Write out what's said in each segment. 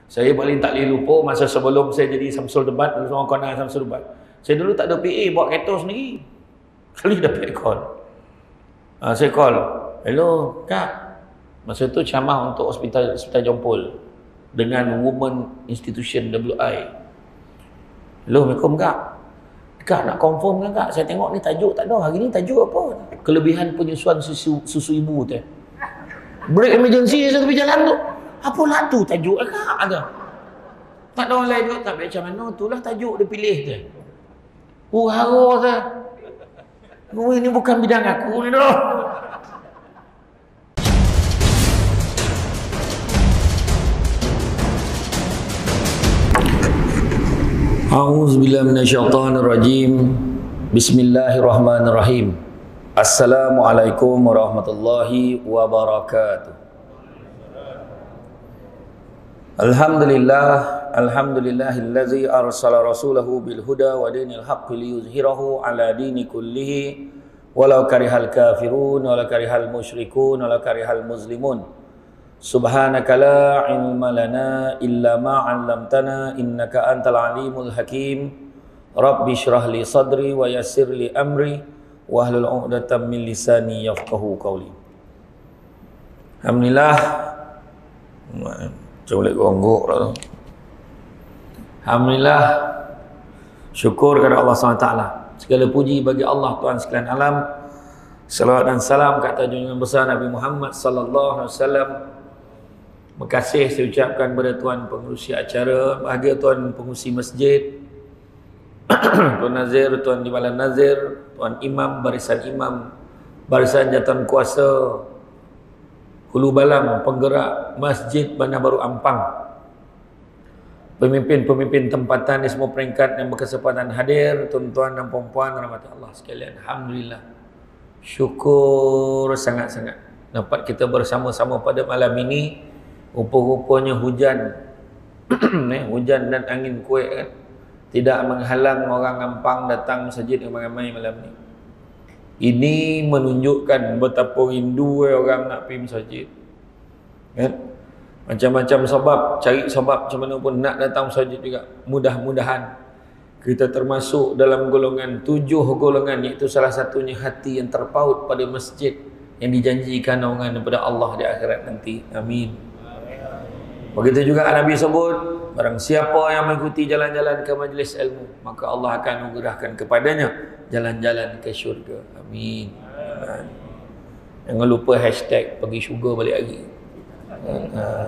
Saya paling tak boleh lupa masa sebelum saya jadi Samsul Debat, dulu orang kenal Samsul Debat. Saya dulu tak ada PA, bawa kereta sendiri. Kali dapat call. Saya call, hello Kak. Masa tu ceramah untuk hospital Jompol dengan Women Institution WI. Hello, Assalamualaikum Kak. Kak nak confirm kan Kak? Saya tengok ni tajuk tak ada. Hari ni tajuk apa? Kelebihan penyusuan susu ibu tu. Break emergency saya tepi jalan tu. Apalah tu tajuk Kak ada. Tak ada orang lain juga tak macam mana. Itulah tajuk dia pilih tu. Haro saya. Ini bukan bidang aku ni dah. A'udzubillahi minasyaitonirrajim. Bismillahirrahmanirrahim. Assalamualaikum warahmatullahi wabarakatuh. Alhamdulillahillazi arsala rasulahu bil huda wa dinil haqqi liyuzhirahu ala dini kullihi walau karihal kafirun walau karihal musyrikun walau karihal muslimun. Subhanaka la ilma lana illa ma 'allamtana innaka antal alimul hakim. Rabbi shrah li sadri wa yassir li amri wahlul 'uqdatam min lisani yafqahu qawli. Alhamdulillah. Boleh gonggok lah. Alhamdulillah. Syukur kepada Allah SWT. Segala puji bagi Allah Tuhan sekalian alam. Salawat dan salam ke atas junjungan besar Nabi Muhammad sallallahu alaihi wasallam. Terima kasih saya ucapkan kepada Tuan pengurusi acara, bahagia Tuan pengurusi masjid, Tuan Nazir, Tuan Timbalan Nazir, Tuan Imam, barisan jawatan kuasa Hulu Balang, penggerak Masjid Bandar Baru Ampang, pemimpin-pemimpin tempatan di semua peringkat yang berkesempatan hadir, tuan-tuan dan puan-puan rahmat Allah sekalian. Alhamdulillah. Syukur sangat-sangat dapat kita bersama-sama pada malam ini. Rupa-rupanya hujan hujan dan angin kuat kan, tidak menghalang orang Ampang datang masjid ramai-ramai malam ni. Ini menunjukkan betapa rindu orang nak pergi masjid kan? Macam-macam sebab, cari sebab macam mana pun nak datang masjid juga. Mudah-mudahan kita termasuk dalam golongan 7 golongan, iaitu salah satunya hati yang terpaut pada masjid yang dijanjikan naungan daripada Allah di akhirat nanti. Amin. Begitu juga Nabi sebut, barang siapa yang mengikuti jalan-jalan ke majlis ilmu, maka Allah akan mengerahkan kepadanya jalan-jalan ke syurga. Amin. Jangan lupa hashtag pergi syurga balik lagi.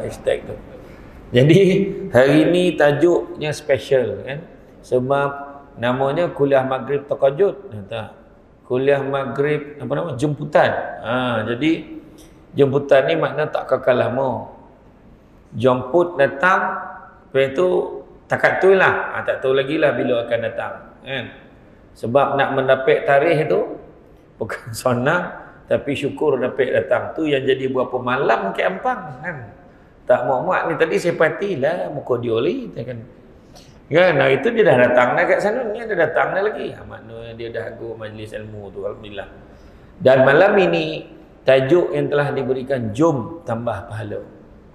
Hashtag tu. Jadi hari ni tajuknya special kan, sebab namanya kuliah maghrib takajud. Kuliah maghrib apa nama? Jemputan. Jadi jemputan ni makna tak kekal lama. Jemput datang, lepas tu takat tu lah, tak tahu lagi lah bila akan datang kan? Sebab nak mendapat tarikh tu bukan senang, tapi syukur dapat datang. Tu yang jadi berapa malam ke Ampang kan. Tak muat-muat ni tadi saya patilah muka dia oli kan. Hari tu dia dah datang dah kat sana, ni dia datang dah lagi. Maknanya dia dah go majlis ilmu tu, alhamdulillah. Dan malam ini tajuk yang telah diberikan, jom tambah pahala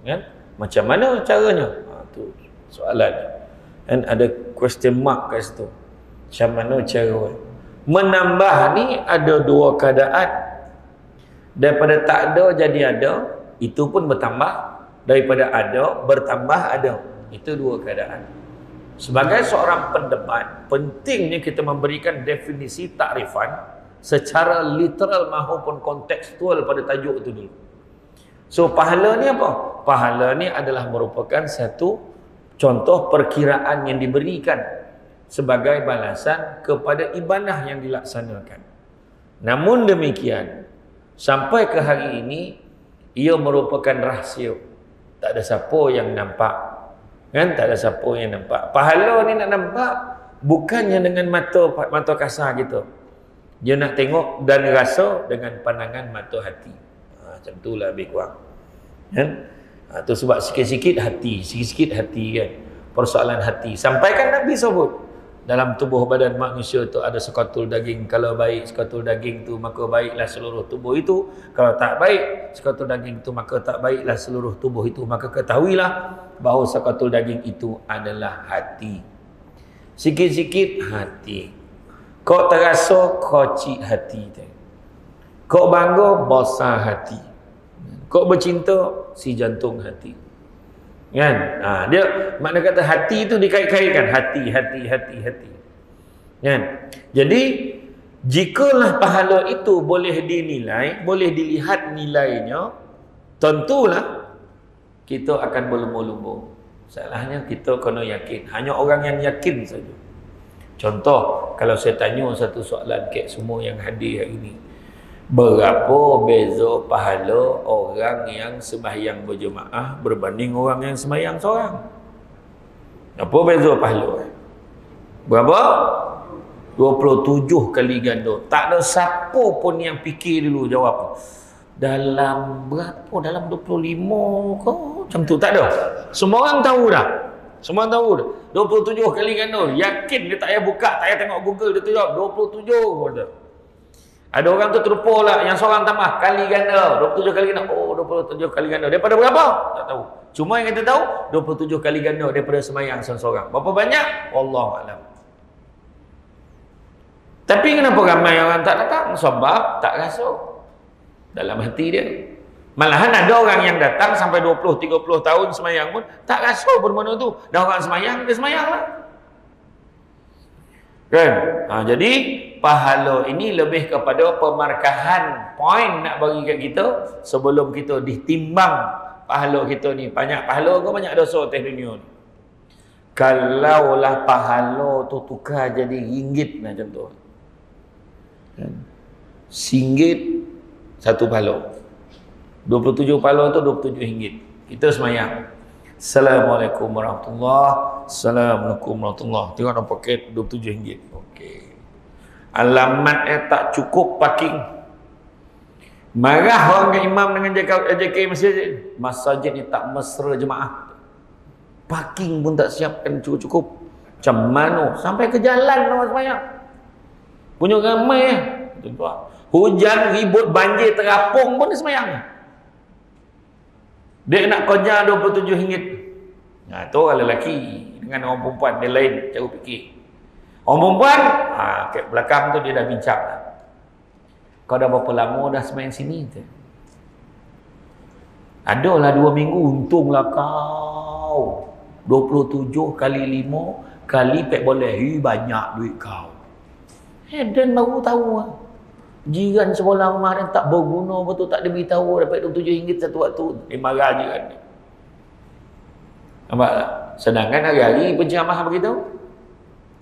kan. Macam mana caranya? Tu soalan. Dan ada question mark kat situ. Macam mana cara? Menambah ni ada dua keadaan. Daripada tak ada jadi ada, itu pun bertambah. Daripada ada bertambah ada. Itu dua keadaan. Sebagai seorang pendebat, pentingnya kita memberikan definisi takrifan secara literal maupun kontekstual pada tajuk itu dulu. So pahala ni apa? Pahala ni adalah merupakan satu contoh perkiraan yang diberikan sebagai balasan kepada ibadah yang dilaksanakan. Namun demikian, sampai ke hari ini ia merupakan rahsia. Tak ada siapa yang nampak. Kan? Tak ada siapa yang nampak. Pahala ni nak nampak bukannya dengan mata kasar kita. Dia nak tengok dan rasa dengan pandangan mata hati. Macam itulah lebih kurang kan? Itu sebab sikit-sikit hati kan, persoalan hati. Sampaikan Nabi sebut, dalam tubuh badan manusia tu ada sekatul daging. Kalau baik sekatul daging tu, maka baiklah seluruh tubuh itu. Kalau tak baik sekatul daging tu, maka tak baiklah seluruh tubuh itu. Maka ketahuilah bahawa sakatul daging itu adalah hati. Sikit-sikit hati. Kau terasa kocik hati. Kau bangga besar hati. Kau bercinta si jantung hati. Kan? Dia makna kata hati itu dikait-kaitkan hati. Kan? Jadi jikalah pahala itu boleh dinilai, boleh dilihat nilainya, tentulah kita akan berlumba-lumba. Salahnya kita kena yakin. Hanya orang yang yakin saja. Contoh, kalau saya tanya satu soalan kek semua yang hadir hari ini, berapa beza pahala orang yang sembahyang berjemaah berbanding orang yang sembahyang seorang? Apa beza pahala? Berapa? 27 kali ganda. Tak ada siapa pun yang fikir dulu jawab. Dalam berapa? Dalam 25 ke? Macam tu, tak ada. Semua orang tahu dah. Semua orang tahu dah. 27 kali ganda. Yakin dia tak payah buka, tak payah tengok Google, dia tu jawab 27 kata. Ada orang tu terlupa lah, yang seorang tambah kali ganda, 27 kali ganda. Oh, 27 kali ganda. Daripada berapa? Tak tahu. Cuma yang kita tahu 27 kali ganda daripada sembahyang seorang. Berapa banyak? Wallahualam. Tapi kenapa ramai orang tak datang? Sebab tak rasa dalam hati dia. Malahan ada orang yang datang sampai 20-30 tahun sembahyang pun tak rasa benda tu. Dah orang sembahyang, dia sembahyang lah. Kan? Jadi pahala ini lebih kepada pemarkahan poin nak bagi kat kita sebelum kita ditimbang pahala kita ni. Banyak pahala ke banyak dosa atas dunia ni? Kalaulah pahala tu tukar jadi ringgit lah contoh. Singgit satu pahala, 27 pahala tu 27 ringgit. Kita semayang Assalamualaikum warahmatullahi, Assalamualaikum warahmatullahi. Tengok dalam poket 27 ringgit. Okey. Alamat tak cukup parking. Marah orang imam dengan JK masjid ni tak mesra jemaah. Parking pun tak siapkan cukup-cukup. Macam mana? Sampai ke jalan orang semayang. Punya ramai hujan, ribut, banjir, terapung pun dia semayang. Dia nak kerja 27 ringgit. Itu orang lelaki. Dengan orang perempuan dia lain cara fikir. Orang perempuan kat belakang tu dia dah bincang lah. Kau dah berapa lama dah semayang sini tu? Adalah 2 minggu. Untunglah kau 27 kali 5 kali pek boleh. Banyak duit kau. Dan baru tahu lah. Jiran sebelah rumah dan tak berguna betul, tak diberitahu dapat 27 ringgit satu waktu. Dia marah jiran ni. Nampak tak? Sedangkan hari-hari penceramah beritahu.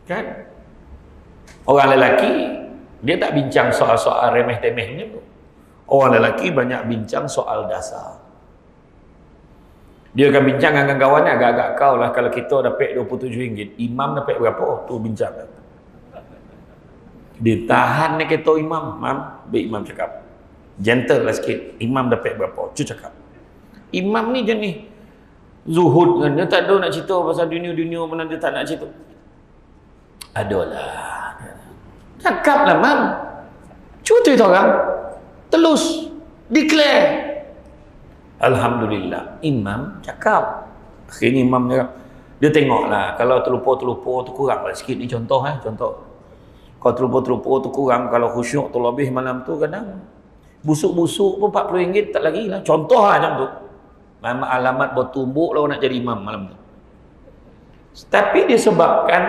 Kan? Orang lelaki dia tak bincang soal-soal remeh-temeh ni. Orang lelaki banyak bincang soal dasar. Dia akan bincang dengan kawan agak-agak kau lah, kalau kita dapat 27 ringgit, imam dapat berapa? Tu bincang. Ditahan ni kita imam. Imam cakap gentle lah sikit. Imam dapat berapa? Cu cakap. Imam ni jenis zuhud kan. Dia tak ada nak cerita pasal dunia-dunia mana, dia tak nak cerita. Adalah. Cakap lah mam. Cuti tu orang. Telus. Declare. Alhamdulillah. Imam cakap. Akhirnya imam cakap. Dia tengok lah. Kalau terlupa-terlupa tu kurang lah sikit ni contoh. Contoh. Kalau terlupa-terlupa tu kurang, kalau khusyuk tu lebih malam tu kadang busuk-busuk pun 40 ringgit tak lagi lah. Contoh lah macam tu. Memang alamat bertumbuk lah nak jadi imam malam tu. Tapi disebabkan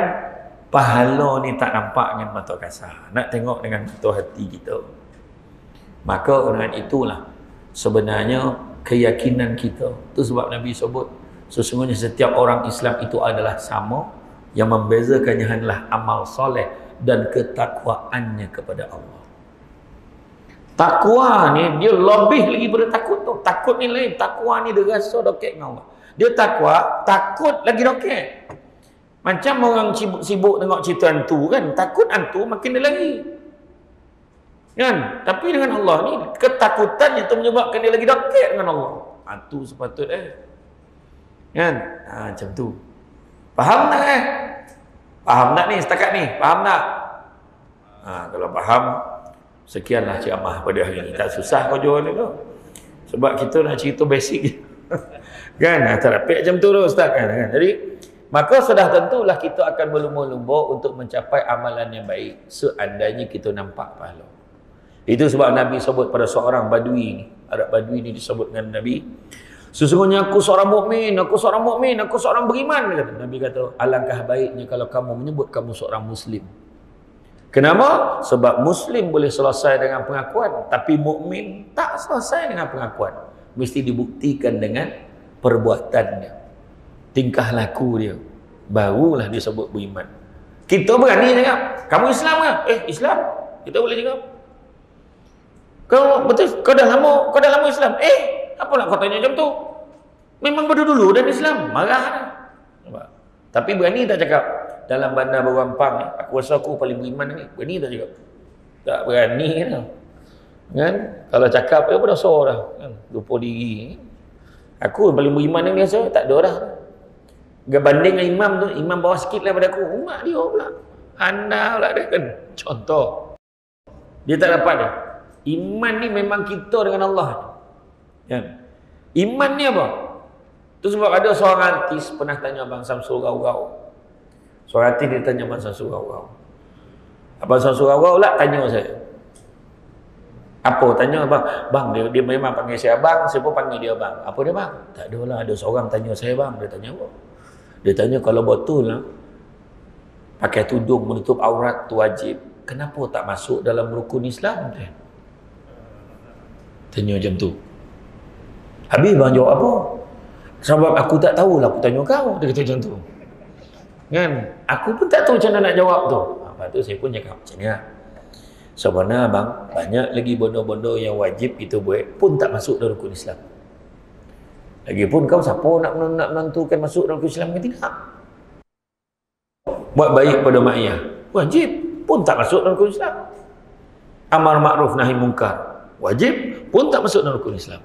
pahala ni tak nampak dengan mata kasar. Nak tengok dengan mata hati kita. Maka dengan itulah sebenarnya keyakinan kita. Itu sebab Nabi sebut sesungguhnya setiap orang Islam itu adalah sama. Yang membezakannya hanyalah amal soleh dan ketakwaannya kepada Allah. Takwa ni dia lebih lagi pada takut tu. Takut ni lain. Takwa ni dia rasa dokek dengan Allah. Dia takwa, takut lagi dokek. Macam orang sibuk tengok cerita hantu kan. Takut hantu makin dia lagi. Kan? Tapi dengan Allah ni ketakutan itu menyebabkan dia lagi dokek dengan Allah. Hantu sepatutnya. Kan? Macam tu. Faham tak Faham tak ni setakat ni? Faham tak? Kalau faham, sekianlah ceramah pada hari ini. Tak susah kau jual ni tu. Sebab kita nak cerita basic. Kan? Terapik macam tu Ustaz kan? Jadi maka sudah tentulah kita akan berlumba-lumba untuk mencapai amalan yang baik seandainya kita nampak pahala. Itu sebab Nabi sebut pada seorang badui ni, Arab badui ni disebut dengan Nabi, sesungguhnya aku seorang mukmin, aku seorang mukmin, aku seorang beriman. Nabi kata, alangkah baiknya kalau kamu menyebut kamu seorang muslim. Kenapa? Sebab muslim boleh selesai dengan pengakuan, tapi mukmin tak selesai dengan pengakuan. Mesti dibuktikan dengan perbuatannya, tingkah laku dia, barulah disebut beriman. Kita berani cakap, kamu Islam ke? Islam. Kita boleh cakap, kau betul, kau dah lama Islam. Apa nak kau tanya macam tu? Memang berdulu dan Islam. Marah. Tapi berani tak cakap dalam bandar Berampang ni, aku rasa aku paling beriman ni. Berani tak cakap? Tak berani kan? Kalau cakap apa dah sor dah kan? Lupa diri. Aku paling beriman ni biasa, tak ada dah. Banding dengan imam tu, imam bawah sikit lah pada aku. Umat dia pula. Anda pula dia kan. Contoh. Dia tak dapat dia. Iman ni memang kita dengan Allah. Kan? Iman ni apa? Tu sebab ada seorang artis pernah tanya Abang Samsul Rau-Rau. Seorang artis dia tanya Abang Samsul Rau-Rau. Abang Samsul Rau-Rau pula tanya saya. Apa? Tanya abang. Bang, dia memang panggil saya abang, saya pun panggil dia abang. Apa dia bang? Tak ada lah, ada seorang tanya saya bang. Dia tanya apa? Dia tanya kalau betul lah pakai tudung menutup aurat tu wajib, kenapa tak masuk dalam rukun Islam? Tanya macam tu. Habis bang jawab apa? Sebab aku tak tahulah, aku tanya kau. Dia kata macam tu. Kan? Aku pun tak tahu macam mana nak jawab tu. Lepas tu saya pun cakap macam ni lah. Sebenarnya bang, banyak lagi benda-benda yang wajib kita buat pun tak masuk dalam rukun Islam. Lagipun kau siapa nak menentukan masuk dalam rukun Islam ke tidak? Buat baik pada mak ayah, wajib pun tak masuk dalam rukun Islam. Amar ma'ruf nahi munkar, wajib pun tak masuk dalam rukun Islam.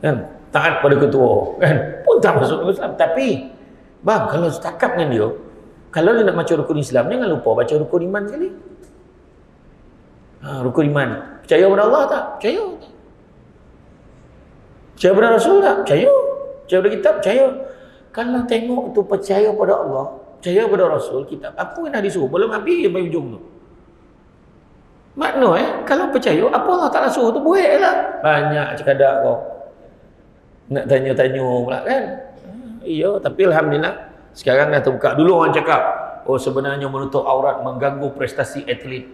Kan? Taat pada ketua kan? Pun tak masuk dalam Islam. Tapi bang, kalau setakat dengan dia, kalau dia nak baca rukun Islam, jangan lupa baca rukun iman sekali. Rukun iman. Percaya pada Allah tak? Percaya. Percaya pada Rasul tak? Percaya. Percaya pada kitab? Percaya. Kalau tengok tu percaya pada Allah, percaya pada Rasul, kitab, apa yang dah disuruh? Belum habis sampai ujung tu. Makna kalau percaya, apa Allah Ta'ala suruh tu buatlah. Banyak cekadak kau. Nak tanya-tanya pula kan? Iya, tapi Alhamdulillah sekarang dah terbuka. Dulu orang cakap, oh sebenarnya menutup aurat mengganggu prestasi atlet.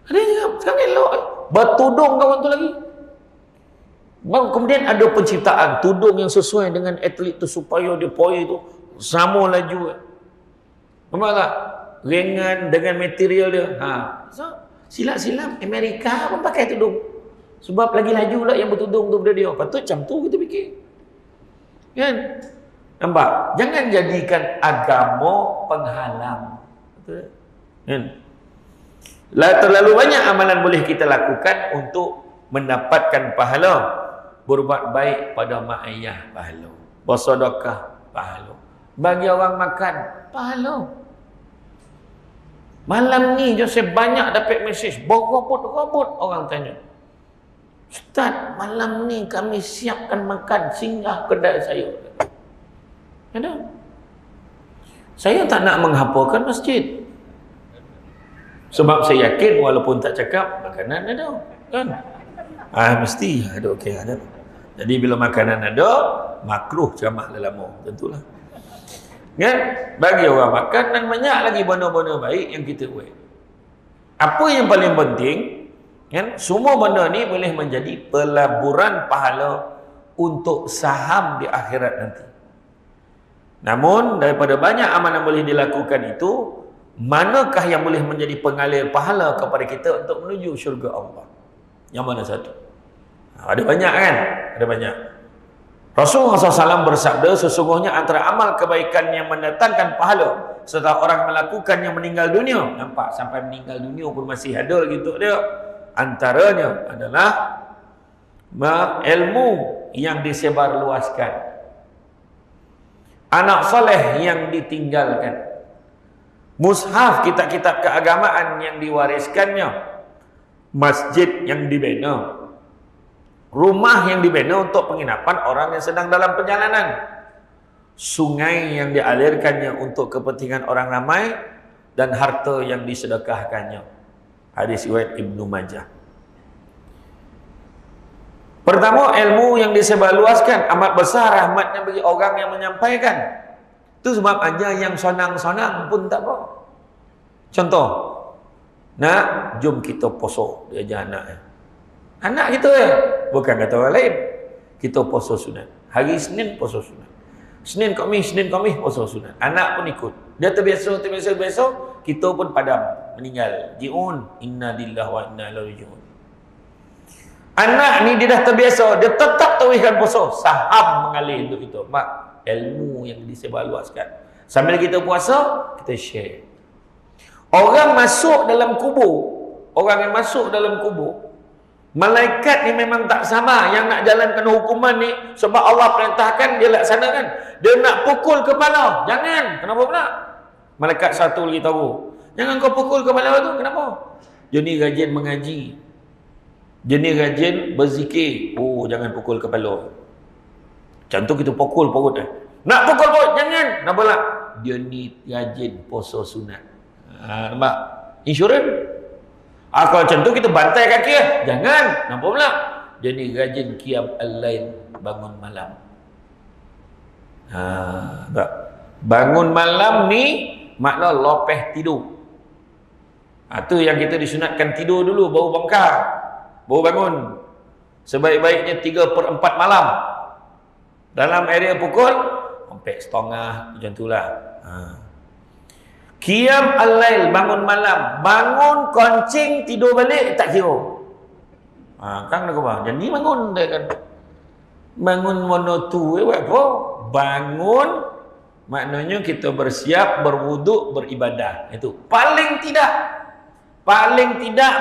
Ada yang cakap, sekarang elok. Bertudung kawan tu lagi. Kemudian ada penciptaan tudung yang sesuai dengan atlet tu supaya dia poi tu sama laju. Nampak tak? Ringan dengan material dia. So, silat-silat Amerika pun pakai tudung. Sebab lagi laju lah yang bertudung tu daripada dia. Patut macam tu kita fikir. Kan? Nampak? Jangan jadikan agama penghalang. Betul? Kan? Terlalu banyak amalan boleh kita lakukan untuk mendapatkan pahala. Berbuat baik pada mak ayah, pahala. Bersedekah, pahala. Bagi orang makan, pahala. Malam ni je saya banyak dapat mesej, berabut-rabut orang tanya, Ustaz, malam ni kami siapkan makan, singgah kedai saya. Ada? Saya tak nak menghapakan masjid. Sebab saya yakin walaupun tak cakap, makanan ada. Kan? Mesti ada. Okey, ada. Jadi bila makanan ada, makruh ceramah lama. Tentulah. Kan? Bagi orang makan dan banyak lagi benda-benda baik yang kita buat. Apa yang paling penting, kan? Semua benda ni boleh menjadi pelaburan pahala untuk saham di akhirat nanti. Namun daripada banyak amalan boleh dilakukan itu, manakah yang boleh menjadi pengalir pahala kepada kita untuk menuju syurga Allah? Yang mana satu? Ada banyak kan? Ada banyak. Rasulullah SAW bersabda, sesungguhnya antara amal kebaikan yang mendatangkan pahala setelah orang melakukan yang meninggal dunia, nampak sampai meninggal dunia pun masih ada gitu dia, antaranya adalah ilmu yang disebarluaskan, anak soleh yang ditinggalkan, mushaf kitab-kitab keagamaan yang diwariskannya, masjid yang dibina, Rumah yang dibina untuk penginapan orang yang sedang dalam perjalanan. Sungai yang dialirkannya untuk kepentingan orang ramai, dan harta yang disedekahkannya. Hadis riwayat Ibnu Majah. Pertama, ilmu yang disebarluaskan amat besar rahmatnya bagi orang yang menyampaikan. Itu sebab aja yang sonang-sonang pun tak apa. Contoh, nak, jom kita poso, dia ajar anak. Anak kita bukan kata orang lain. Kita poso sunat. Hari Senin poso sunat. Senin Khamis poso sunat. Anak pun ikut. Dia terbiasa, kita pun padam, meninggal. Ji'un, inna lillahi wa inna ilaihi raji'un. Anak ni dia dah terbiasa, dia tetap tauhidkan puasa, saham mengalir untuk itu. Mak, ilmu yang disebarluaskan. Sambil kita puasa, kita share. Orang masuk dalam kubur, orang yang masuk dalam kubur, malaikat ni memang tak sama. Yang nak jalankan hukuman ni, sebab Allah perintahkan, dia laksanakan. Dia nak pukul kepala, jangan. Kenapa pula? Malaikat satu lagi tahu, jangan kau pukul kepala tu. Kenapa? Dia ni rajin mengaji, dia ni rajin berzikir. Oh, jangan pukul kepala. Contoh kita pukul perut nak pukul perut, jangan. Kenapa pula? Dia ni rajin puasa sunat. Nampak? Insurans. Kalau contoh kita bantai kaki jangan. Nampak pula? Dia ni rajin qiyam al-lail, bangun malam. Tak? Bangun malam ni makna lopeh tidur. Tu yang kita disunatkan tidur dulu, baru bangkar, baru bangun. Sebaik-baiknya 3/4 malam. Dalam area pukul 4:30 macam itulah. Qiyam al-lail, bangun malam. Bangun koncing tidur balik tak kira. Kan nak apa? Jadi bangun dia kan. Bangun monotu apa? Bangun maknanya kita bersiap, berwuduk, beribadah. Itu paling tidak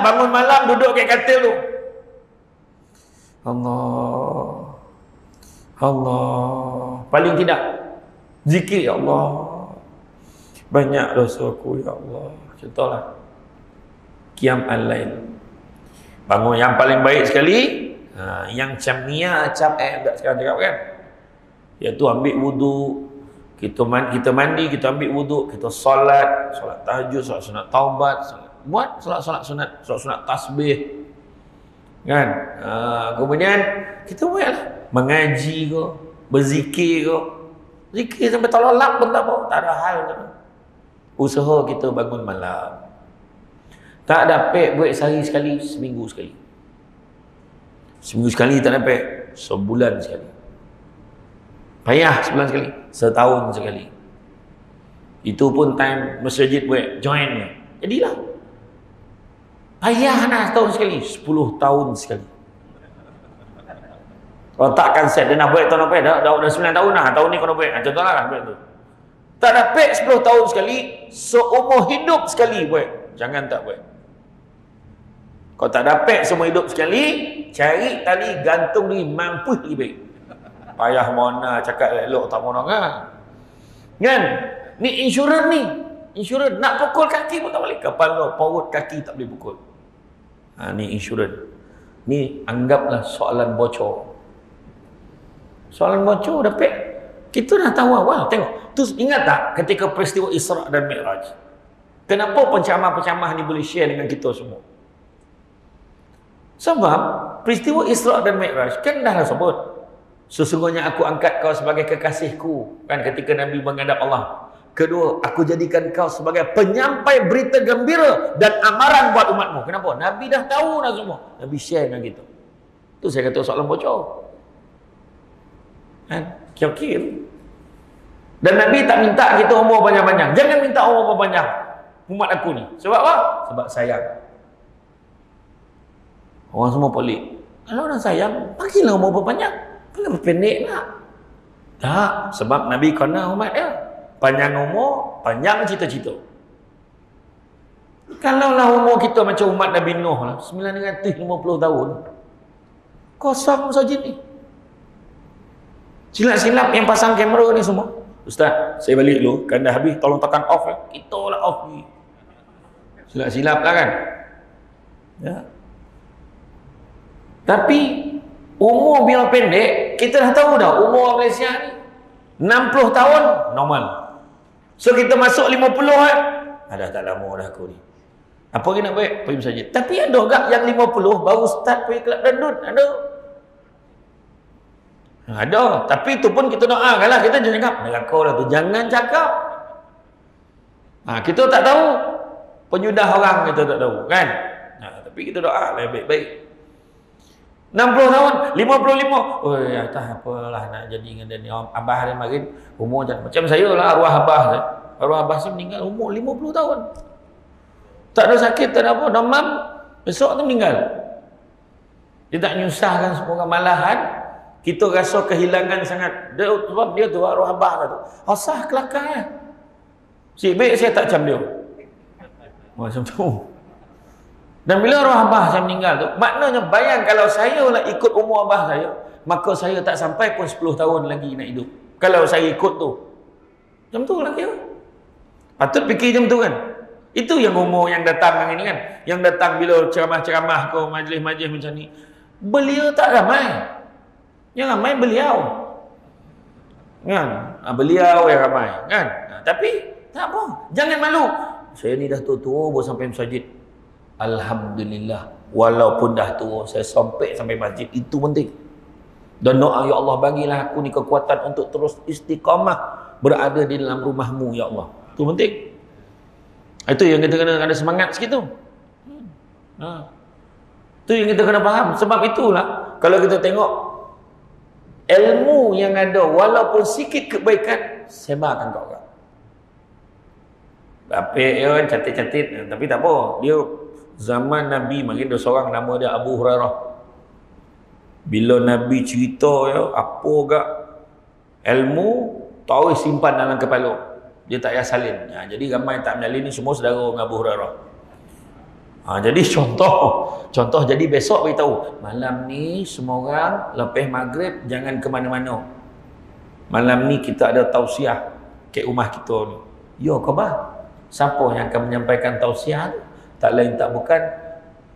bangun malam duduk kat katil tu. Allah, paling tidak zikir, ya Allah, banyak dosaku ya Allah. Contohlah qiyam al-lail. Bangun yang paling baik sekali, yang macam niat macam tak sekarang cakap kan, iaitu ambil wuduk, kita mandi, kita ambil wuduk, kita solat tahajud, solat sunat taubat, buat solat sunat tasbih kan. Kemudian kita buatlah mengaji ke, berzikir ke. Zikir sampai tolak pun tak apa, tak ada hal ke. Usaha kita bangun malam. Tak dapat buat sehari sekali, seminggu sekali. Seminggu sekali tak dapat, sebulan sekali. Payah sebulan sekali, setahun sekali. Itu pun time masjid buat joinnya. Jadilah. Payah nak setahun sekali, 10 tahun sekali. Kalau takkan set, dia nak buat tahun apa? Dah 9 tahun lah. Tahun ni kau nak buat. Contohlah kan buat tu. Tak dapat 10 tahun sekali, seumur hidup sekali buat. Jangan tak buat. Kalau tak dapat seumur hidup sekali, cari tali gantung diri, mampu lagi baik. Payah mana cakap elok tak mau kan? Kan? Ni insurans ni. Insurans. Nak pukul kaki pun tak boleh. Kepala, perut, kaki tak boleh pukul. Ni insurans. Ni anggaplah soalan bocor. Soalan bocor dapat. Kita dah tahu awal. Tengok. Tu ingat tak ketika peristiwa Isra dan Mi'raj? Kenapa penceramah-penceramah ni boleh share dengan kita semua? Sebab peristiwa Isra dan Mi'raj kan dah sebut. Sesungguhnya aku angkat kau sebagai kekasihku. Kan ketika Nabi menghadap Allah. Kedua, aku jadikan kau sebagai penyampai berita gembira dan amaran buat umatmu. Kenapa? Nabi dah tahu dah semua. Nabi share dengan kita. Tu saya kata soalan bocor. Kan? Kira-kira. Dan Nabi tak minta kita umur panjang-panjang. Jangan minta umur panjang umat aku ni. Sebab apa? Sebab sayang. Orang semua pelik. Kalau orang sayang, bagilah umur panjang. Kenapa pendek nak? Tak. Sebab Nabi kena umat dia. Panjang umur, panjang cita-cita. Kalaulah umur kita macam umat Nabi Nuh lah, 950 tahun. Kosong saja ni. Silap-silap yang pasang kamera ni semua. Ustaz, saya balik dulu. Kan dah habis, tolong tekan off lah. Kita lah off ni. Silap-silap lah kan. Ya. Tapi Umur biar pendek, kita dah tahu dah umur orang Malaysia ni 60 tahun normal. So kita masuk 50 kan, dah tak lama dah aku ni. Apa lagi nak buat? Pergi masjid. Tapi ada agak yang 50 baru start pergi kelab dandut. Ada. Tapi itu pun kita doakan lah. Kita jangan cakap, neraka lah tu. Jangan cakap. Kita tak tahu. Penyudah orang kita tak tahu. Kan? Tapi kita doa lah baik-baik. 60 tahun, 55. Oh ya, tak apalah nak jadi dengan dia ni. Abah dia makin umur macam saya lah, arwah abah saya. Arwah abah saya meninggal umur 50 tahun. Tak ada sakit, tak ada apa, demam, besok tu meninggal. Dia tak nyusahkan semua orang, malahan kita rasa kehilangan sangat. Sebab dia tu arwah abah tu. Asah kelakar ya. Si baik saya tak macam dia. Macam tu. Dan bila arwah abah saya meninggal tu, maknanya bayang kalau saya nak ikut umur abah saya, maka saya tak sampai pun 10 tahun lagi nak hidup. Kalau saya ikut tu. Macam tu lah kira. Patut fikir macam tu kan. Itu yang umur yang datang ini kan. Yang datang bila ceramah-ceramah ke majlis-majlis macam ni. Beliau tak ramai. Yang ramai beliau. Kan? Beliau yang ramai. Kan? Tapi tak apa. Jangan malu. Saya ni dah tua-tua baru sampai masjid. Alhamdulillah. Walaupun dah tua, saya sampai masjid. Itu penting. Dan doa, ya Allah bagilah aku ni kekuatan untuk terus istiqamah berada di dalam rumahmu, ya Allah. Itu penting. Itu yang kita kena ada semangat sikit tu. Itu yang kita kena faham. Sebab itulah kalau kita tengok ilmu yang ada, walaupun sikit kebaikan, sebarkan kat orang. Apik ya kan, cantik-cantik, tapi tak apa. Dia zaman Nabi mungkin ada seorang nama dia Abu Hurairah. Bila Nabi cerita ya, apa gak ilmu tahu simpan dalam kepala. Dia tak payah salin. Jadi ramai tak menyalin ni semua saudara dengan Abu Hurairah. Jadi contoh jadi besok beritahu, malam ni semua orang lepas maghrib jangan ke mana-mana. Malam ni kita ada tausiah ke rumah kita ni. Ya ke bah? Siapa yang akan menyampaikan tausiah tu? Tak lain tak bukan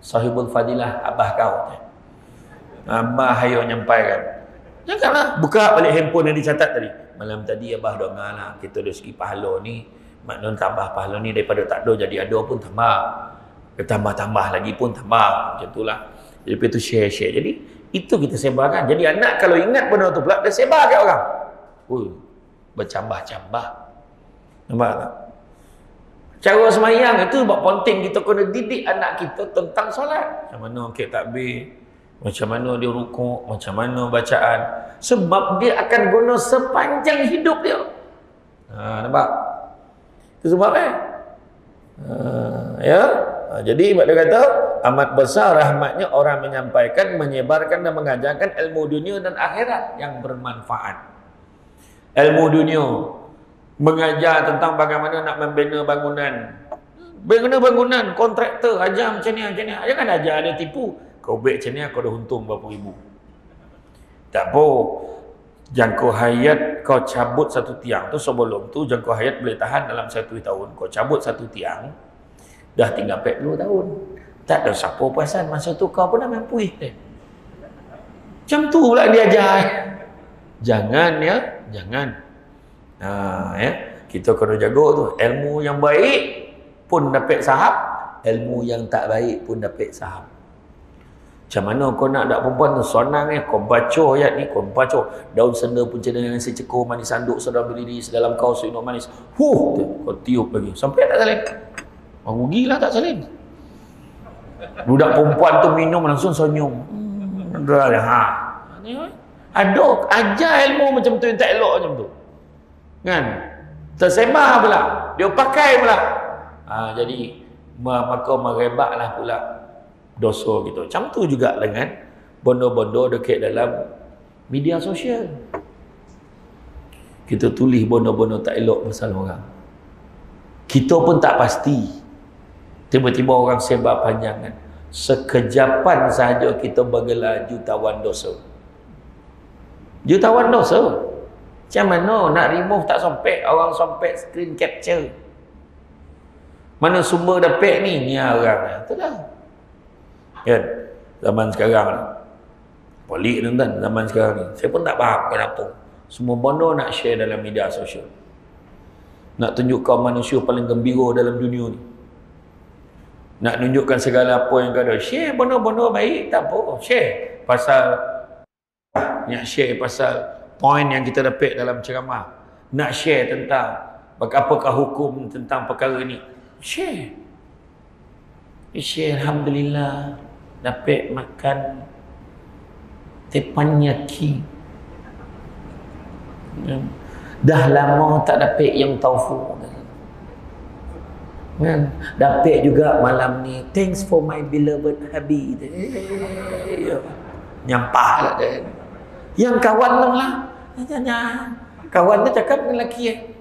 sahibul fadilah, abah kau. Abah ayo nyampaikan. Janganlah buka balik handphone yang dicatat tadi. Malam tadi abah dengar lah, kita dari segi pahala ni, maknanya tambah pahala ni daripada tak ada jadi ada pun tambah. Tambah-tambah lagi pun tambah. Macam itulah. Jadi itu share-share. Jadi itu kita sebarkan. Jadi anak kalau ingat benda tu pula, dia sebar kat orang. Bercambah-cambah. Nampak tak? Cara semayang itu buat penting, kita kena didik anak kita tentang solat. Macam mana kita takbir, macam mana dia rukuk, macam mana bacaan. Sebab dia akan guna sepanjang hidup dia. Nampak? Itu sebab ya. Jadi dia kata amat besar rahmatnya orang menyampaikan, menyebarkan dan mengajarkan ilmu dunia dan akhirat yang bermanfaat. Ilmu dunia mengajar tentang bagaimana nak membina bangunan. Bangunan, kontraktor ajar macam ni. Jangan ajar dia tipu. Kau baik macam ni kau dah untung berapa ribu. Tak apa. Jangka hayat kau cabut satu tiang tu, sebelum tu jangka hayat boleh tahan dalam 1 tahun. Kau cabut satu tiang, dah tinggal 40 tahun. Tak ada siapa perasan masa tu kau pun dah mampu. Macam tu pula dia ajar. Jangan ya, jangan. Ya, kita kena jaga tu. Ilmu yang baik pun dapat sahab, ilmu yang tak baik pun dapat sahab. Macam mana kau nak ada perempuan tu senang ni, kau baca ayat ni, kau baca daun senda pun cenderung secekor manis sanduk sedang berdiri sedalam kau sinuk manis. Kau tiup lagi sampai tak salin. Rugilah tak salin. Budak perempuan tu minum langsung senyum. Ada ajar ilmu macam tu yang tak elok macam tu. Kan? Tersebar pula. Dia pakai pula. Jadi maka merebaklah pula dosa gitu. Macam tu juga dengan bondo-bondo dekat dalam media sosial. Kita tulis bondo-bondo tak elok pasal orang. Kita pun tak pasti. Tiba-tiba orang sebar panjangan. Sekejapan sahaja kita bergelar jutawan dosa. Jutawan dosa. Macam mana nak remove tak sampai, orang sampai screen capture. Mana sumber dapat ni? Ni orang. Itulah. Kan? Zaman sekarang ni. Pelik tuan-tuan zaman sekarang ni. Saya pun tak faham kenapa. Semua benda nak share dalam media sosial. Nak tunjukkan manusia paling gembira dalam dunia ni. Nak tunjukkan segala apa yang ada. Share benda-benda baik, tak apa. Share pasal, nak share pasal poin yang kita dapat dalam ceramah. Nak share tentang apakah hukum tentang perkara ni. Share. Share, Alhamdulillah. Dapat makan teppanyaki. Dah lama tak dapat yang taufu. Dapat juga malam ni. Thanks for my beloved hubby. Nyampah lah dia. Yang kawan tu lah. Kawan tu cakap dengan lelaki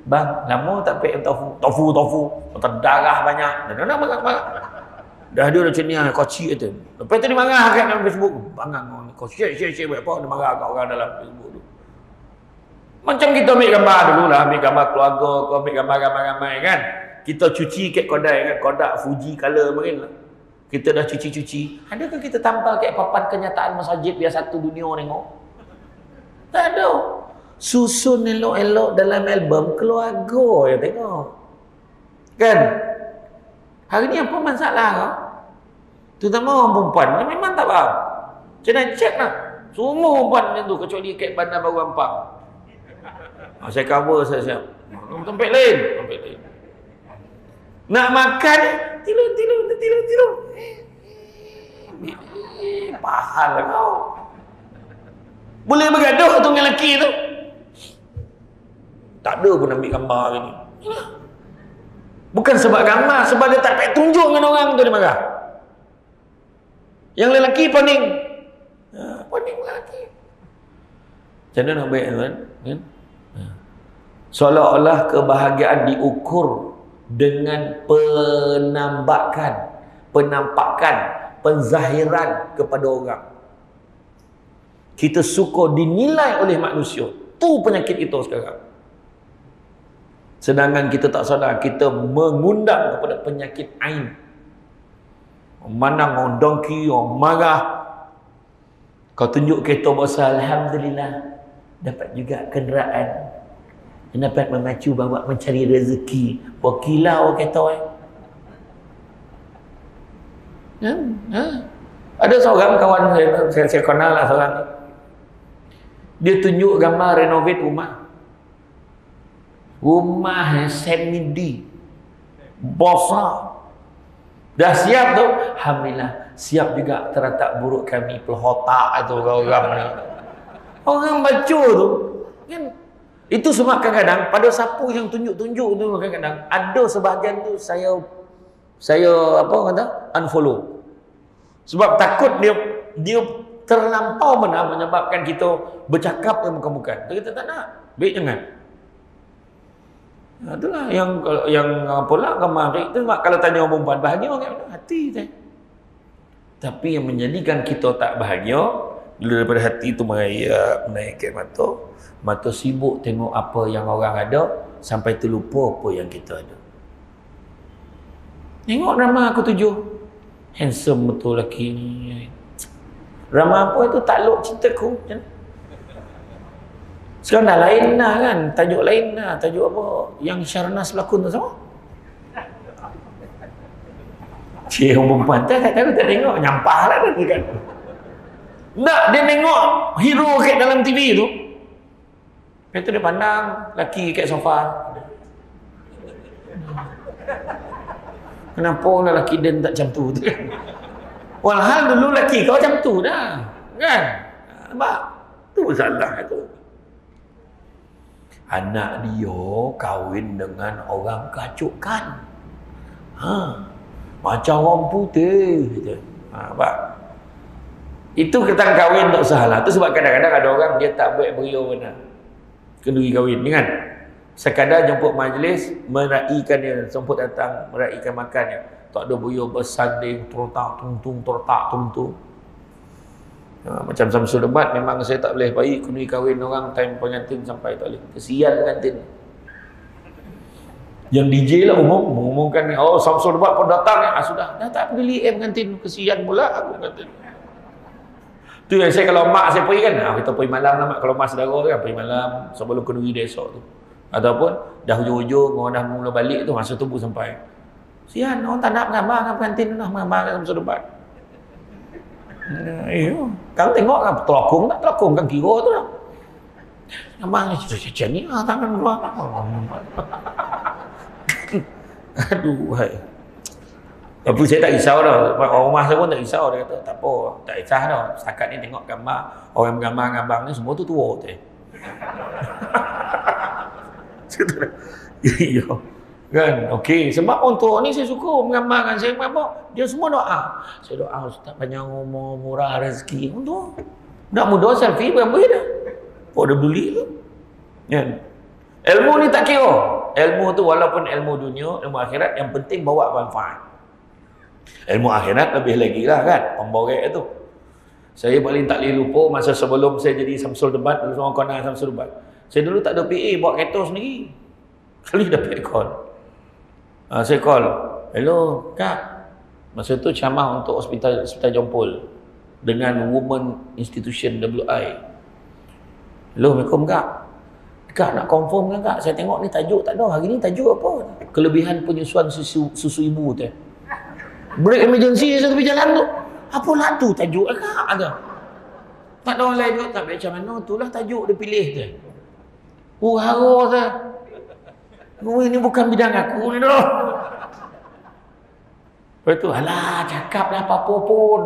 bang, lama tak dapat yang taufu. Terdarah banyak. Dah dah dia macam ni kau cik kata. Lepas tu dia marah kat dalam Facebook. Bangang kau share buat apa? Dia marah kat orang dalam Facebook tu. Macam kita ambil gambar dulu lah, ambil gambar keluarga, kau ambil gambar ramai-ramai kan. Kita cuci kat kodai kan, kodak Fuji color mungkin lah. Kita dah cuci. Adakah kita tampal kat papan kenyataan masjid biar satu dunia tengok? Tak ada. Susun elok-elok dalam album keluarga yang tengok. Kan? Hari ni apa masalah kau? Terutama orang perempuan, memang tak faham. Kena cek lah. Semua perempuan macam tu, kecuali kat Bandar Baru Ampang. Saya cover, saya siap. Tempat lain. Nak makan, tilu. Pahal kau. Boleh bergaduh tu dengan lelaki tu. Tak ada pun ambil gambar hari ni. Bukan sebab gambar, sebab dia tak payah tunjuk dengan orang tu dia marah. Yang lelaki paning. Paning lelaki. Macam mana nak baik tuan? Kan? Seolah-olah kebahagiaan diukur dengan penampakan, penzahiran kepada orang. Kita suka dinilai oleh manusia. Tu penyakit kita sekarang. Sedangkan kita tak sadar, kita mengundang kepada penyakit ain. Mandang orang dongki, orang marah. Kau tunjuk kereta besar, Alhamdulillah. Dapat juga kenderaan. Dapat memacu bawa mencari rezeki. Berkilau kereta Ada seorang kawan saya kenal lah seorang ni. Dia tunjuk gambar renovate rumah. Rumah semi-D. Besar. Dah siap tu. Alhamdulillah. Siap juga terletak buruk kami. Pelhotak itu orang ni. Orang baca tu. Kan? Itu sebab kadang-kadang pada sapu yang tunjuk-tunjuk tu kadang-kadang ada sebahagian tu saya apa kata? Unfollow. Sebab takut dia terlampau benar menyebabkan kita bercakap yang bukan-bukan. Kita tak nak. Baik jangan. Itulah yang pula gambar itu sebab kalau tanya orang perempuan bahagia orang hati tu. Tapi yang menjadikan kita tak bahagia bila daripada hati itu merayap naik ke mata sibuk tengok apa yang orang ada sampai terlupa apa yang kita ada. Tengok drama aku 7. Handsome betul lelaki ni. Drama apa itu takluk cintaku. Sekarang dah lain lah kan. Tajuk lain lah. Tajuk apa? Yang Syarnas lakon tu sama? Cik orang perempuan tak tengok. Nyampah lah dia kan. Tak, dia tengok hero kat dalam TV tu. Lepas tu dia pandang lelaki kat sofa. Kenapa lelaki dia tak macam tu kan? Walhal dulu lelaki kau macam tu dah. Kan? Nampak? Tu salah tu. Anak dia kahwin dengan orang kacukan. Macam orang putih. Nampak? Itu kita kahwin tak salah. Itu sebab kadang-kadang ada orang dia tak buat beria benar. Kenduri kahwin kan? Sekadar jemput majlis, meraikan dia, jemput datang, meraikan makan dia. Tak ada beria bersanding, tertak, tung. Macam Samsul Debat, memang saya tak boleh baik kenduri kahwin orang time pengantin sampai tak boleh. Kesian pengantin. Yang DJ lah mengumumkan, oh Samsul Debat pun datang. Sudah, dah tak peduli pengantin. Kesian pula aku pengantin. Tu yang saya kalau mak saya pergi kan, kita pergi malam lah mak, kalau mak saudara kan pergi malam sebelum kenduri dia esok tu. Ataupun dah hujung-hujung orang dah mula balik tu, masa tu pun sampai. Sian orang tak nak gambar dengan pengantin tu dah gambar kat masa depan. Kau tengok kan telokong tak telokong kan kira tu dah. Gambar macam ni tangan keluar. Aduh hai. Tapi saya tak risau dah. Orang rumah saya pun tak risau. Dia kata, tak apa. Tak risau dah. Setakat ni tengok gambar. Orang gambar dengan abang ni semua tu tua tu. Ya. Kan? Okey. Sebab untuk ni saya suka menggambarkan. Saya menggambar. Dia semua doa. Saya doa Ustaz panjang umur, murah rezeki. Untuk. Budak muda selfie berapa dah. Oh dia beli tu. Kan? Ilmu ni tak kira. Ilmu tu walaupun ilmu dunia, ilmu akhirat, yang penting bawa manfaat. Ilmu akhirat lebih lagi lah kan, pemborek tu. Saya paling tak boleh lupa masa sebelum saya jadi Samsul Debat, dulu orang kenal Samsul Debat. Saya dulu tak ada PA, bawa kereta sendiri. Kali dapat call. Saya call, hello kak. Masa tu ceramah untuk hospital Jompol dengan Women Institution WI. Hello, Assalamualaikum kak. Kak nak confirm kan kak? Saya tengok ni tajuk tak ada. Hari ni tajuk apa? Kelebihan penyusuan susu ibu tu. Break emergency satu tepi jalan tu. Apalah tu tajuk kak ada. Tak ada orang lain juga tak macam mana itulah tajuk dia pilih tu. Haro tu. Ini bukan bidang aku ni dah. Lepas tu alah cakaplah apa-apa pun.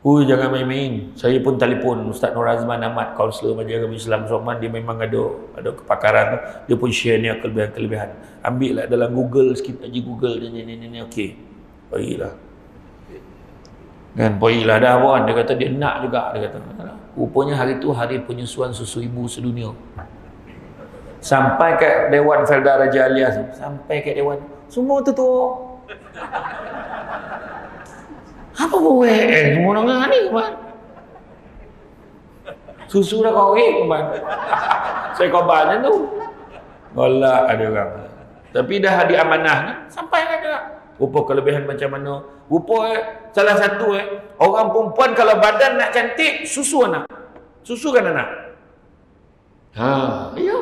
Jangan main-main. Saya pun telefon Ustaz Nur Azman Ahmad, kaunselor Majlis Agama Islam Soman. Dia memang ada kepakaran tu. Dia pun share ni kelebihan-kelebihan. Ambil lah dalam Google sikit aja Google dia ni okey. Pergilah. Kan pergilah dah pun. Dia kata dia nak juga dia kata. Rupanya hari tu hari penyusuan susu ibu sedunia. Sampai ke Dewan Felda Raja Alias, sampai ke dewan semua tu. Apa boleh? Semua orang ni kemana? Susu dah kau kemana? Saya korban tu. Golak ada orang. Tapi dah diamanah kan? Sampai kan juga. Rupa kelebihan macam mana? Rupa salah satu orang perempuan kalau badan nak cantik, susu anak. Susu kan anak. Ya.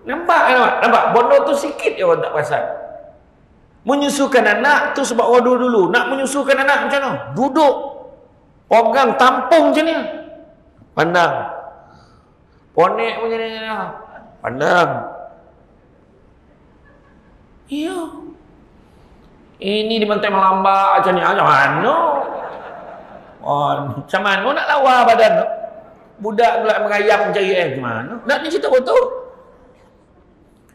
Nampak kan? Nampak? Bodoh tu sikit je orang tak perasan. Menyusukan anak tu sebab orang dulu nak menyusukan anak macam mana? Duduk pegang tampung macam ni. Pandang. Ponek macam ni. Pandang. Ya. Ini dibantai melambak macam ni. Macam mana? Macam mana nak lawa badan tu? Budak pula merayap mencari air macam mana? Nak ni cerita betul.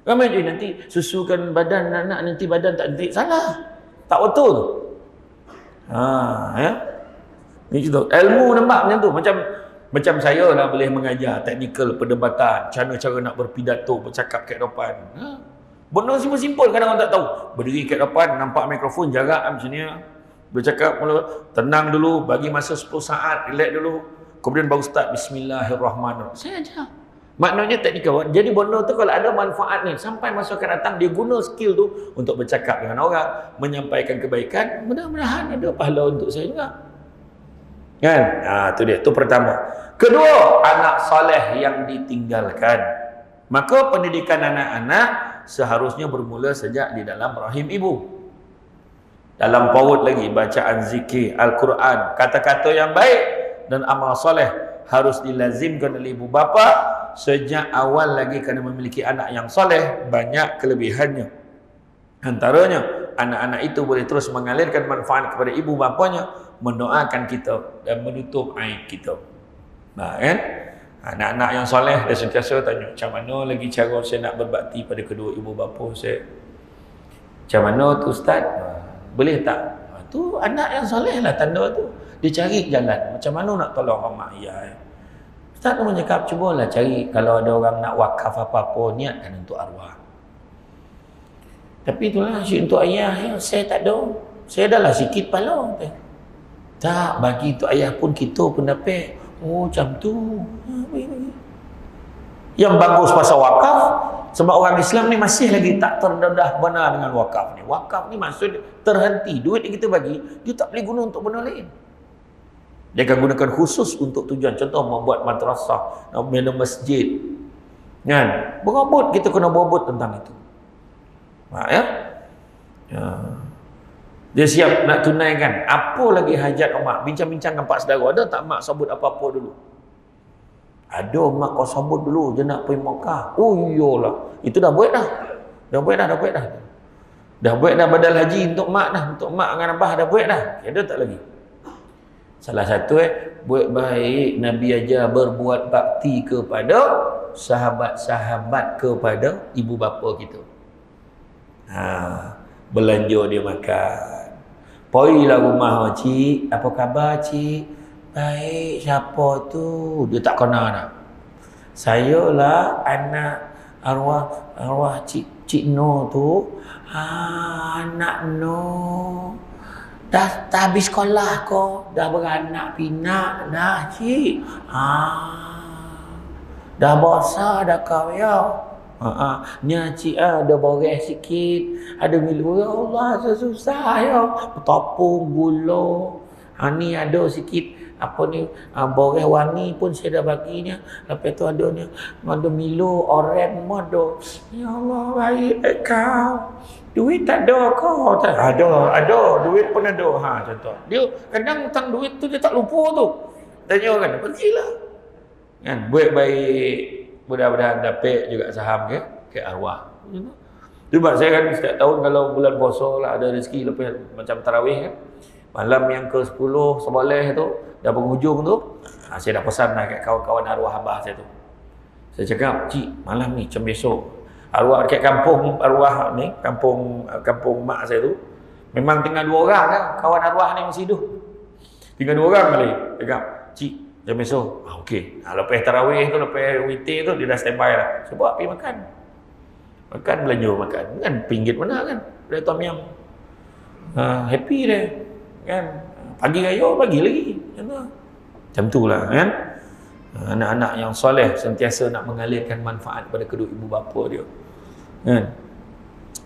Ramai je nanti susukan badan anak nanti badan tak cantik. Salah. Tak betul. Ya. Ni cerita. Ilmu nampak macam tu. Macam saya lah boleh mengajar teknikal perdebatan. Cara nak berpidato, bercakap kat depan. Benda simple-simple kadang orang tak tahu. Berdiri kat depan, nampak mikrofon, jarak macam ni. Bercakap, tenang dulu, bagi masa 10 saat, relax dulu. Kemudian baru start, Bismillahirrahmanirrahim. Saya ajar. Maknanya teknikal. Jadi benda tu kalau ada manfaat ni, sampai masa akan datang, dia guna skill tu untuk bercakap dengan orang, menyampaikan kebaikan, mudah-mudahan ada pahala untuk saya juga. Kan? Tu dia. Tu pertama. Kedua, anak soleh yang ditinggalkan. Maka pendidikan anak-anak seharusnya bermula sejak di dalam rahim ibu. Dalam paut lagi, bacaan zikir, Al-Quran, kata-kata yang baik dan amal soleh harus dilazimkan oleh ibu bapa. Sejak awal lagi kerana memiliki anak yang soleh, banyak kelebihannya. Antaranya, anak-anak itu boleh terus mengalirkan manfaat kepada ibu bapanya, mendoakan kita dan menutup aib kita. Kan? Anak-anak yang soleh, dia sentiasa tanya, macam mana lagi cara saya nak berbakti pada kedua ibu bapa saya? Macam mana tu Ustaz? Boleh tak? Tu anak yang soleh lah tanda tu. Dia cari jalan. Macam mana nak tolong mak ayah? Ustaz tu mencakap, cubalah cari kalau ada orang nak wakaf apa-apa, niatkan untuk arwah. Tapi itulah asyik untuk ayah, saya tak ada. Saya dah lah sikit pala. Tak, bagi untuk ayah pun kita pun dapat. Macam tu. Yang bagus pasal wakaf, sebab orang Islam ni masih lagi tak terdedah benar dengan wakaf ni. Wakaf ni maksud terhenti. Duit yang kita bagi, dia tak boleh guna untuk benda lain. Dia akan gunakan khusus untuk tujuan. Contoh membuat madrasah, membina masjid. Kan? Berebut, kita kena berebut tentang itu. Ya? Ya. Dia siap nak tunaikan. Apa lagi hajat mak? Bincang-bincang dengan pak saudara. Ada tak mak sabut apa-apa dulu? Ada mak kau sabut dulu. Dia nak pergi Makkah. Oh iyalah. Itu dah buat dah. Dah buat dah. Dah buat dah badal haji untuk mak dah. Untuk mak dengan abah dah buat dah. Ada tak lagi? Salah satu buat baik. Nabi ajar berbuat bakti kepada sahabat-sahabat kepada ibu bapa kita. Belanja dia makan. Poilah rumah cik, apa khabar cik? Baik, siapa tu? Dia tak kenal dah. Saya lah anak arwah cik No tu. Anak No. Dah habis sekolah ko, dah beranak pinak dah cik. Dah besar dah kau ya. Nya cik ada boreh sikit, ada milu ya Allah susah ya, petapung gula. Ni ada sikit apa ni boreh wangi pun saya dah baginya. Lepas tu ada milu oren modo. Ya Allah baik kau. Duit tak ada kau? Tak ada, duit pun ada. Contoh. Dia kadang tentang duit tu dia tak lupa tu. Tanya kan, pergilah. Kan buat baik. Mudah-mudahan dapat juga saham ke arwah. Sebab saya kan setiap tahun kalau bulan puasa lah ada rezeki lepas macam tarawih kan. Malam yang ke-10 seboleh tu dah penghujung tu, saya dah pesan lah kat kawan-kawan arwah abah saya tu. Saya cakap, cik, malam ni macam besok. Arwah dekat kampung arwah ni, kampung mak saya tu, memang tinggal 2 orang kan, kawan arwah ni masih hidup. Tinggal 2 orang kali. Cakap, cik, jam besok. Okey. Lepas tarawih tu, lepas witir tu dia dah standby lah. Sebab pergi makan. Makan belanja makan. Kan pinggit mana kan? Dari tom yum. Happy dia. Kan? Pagi raya bagi lagi. Macam tu lah kan? Anak-anak yang soleh sentiasa nak mengalirkan manfaat kepada kedua ibu bapa dia. Kan?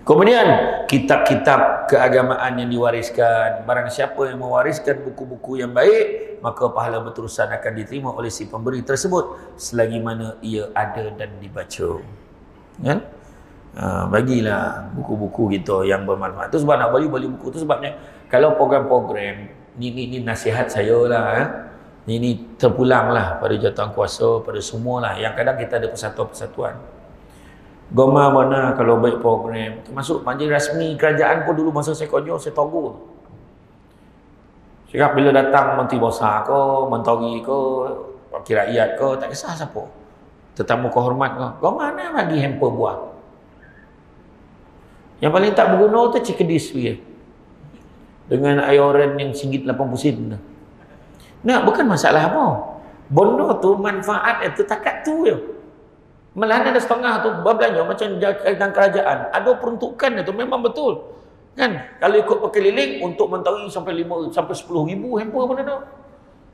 Kemudian kitab-kitab keagamaan yang diwariskan. Barang siapa yang mewariskan buku-buku yang baik, maka pahala berterusan akan diterima oleh si pemberi tersebut selagi mana ia ada dan dibaca. Kan? Bagilah buku-buku kita yang bermanfaat. Itu sebab nak beli buku tu sebabnya kalau program-program ni nasihat saya lah. Ini terpulang lah pada jawatan kuasa, pada semualah yang kadang kita ada persatuan-persatuan. Goma mana kalau baik program, termasuk majlis rasmi kerajaan pun dulu masa saya konyo saya togur. Cakap bila datang menteri besar ke, menteri ke, wakil rakyat ke, tak kisah siapa. Tetamu kehormat ke, goma mana bagi hamper buah. Yang paling tak berguna tu cikedis dia. Dengan air oren yang RM1.80 sen. Nah, bukan masalah apa. Benda tu manfaat itu takat tu je. Malahan ada setengah tu berbelanja macam dalam kerajaan. Ada peruntukan itu memang betul. Kan? Kalau ikut berkeliling untuk menteri sampai 10,000 hamper pun ada.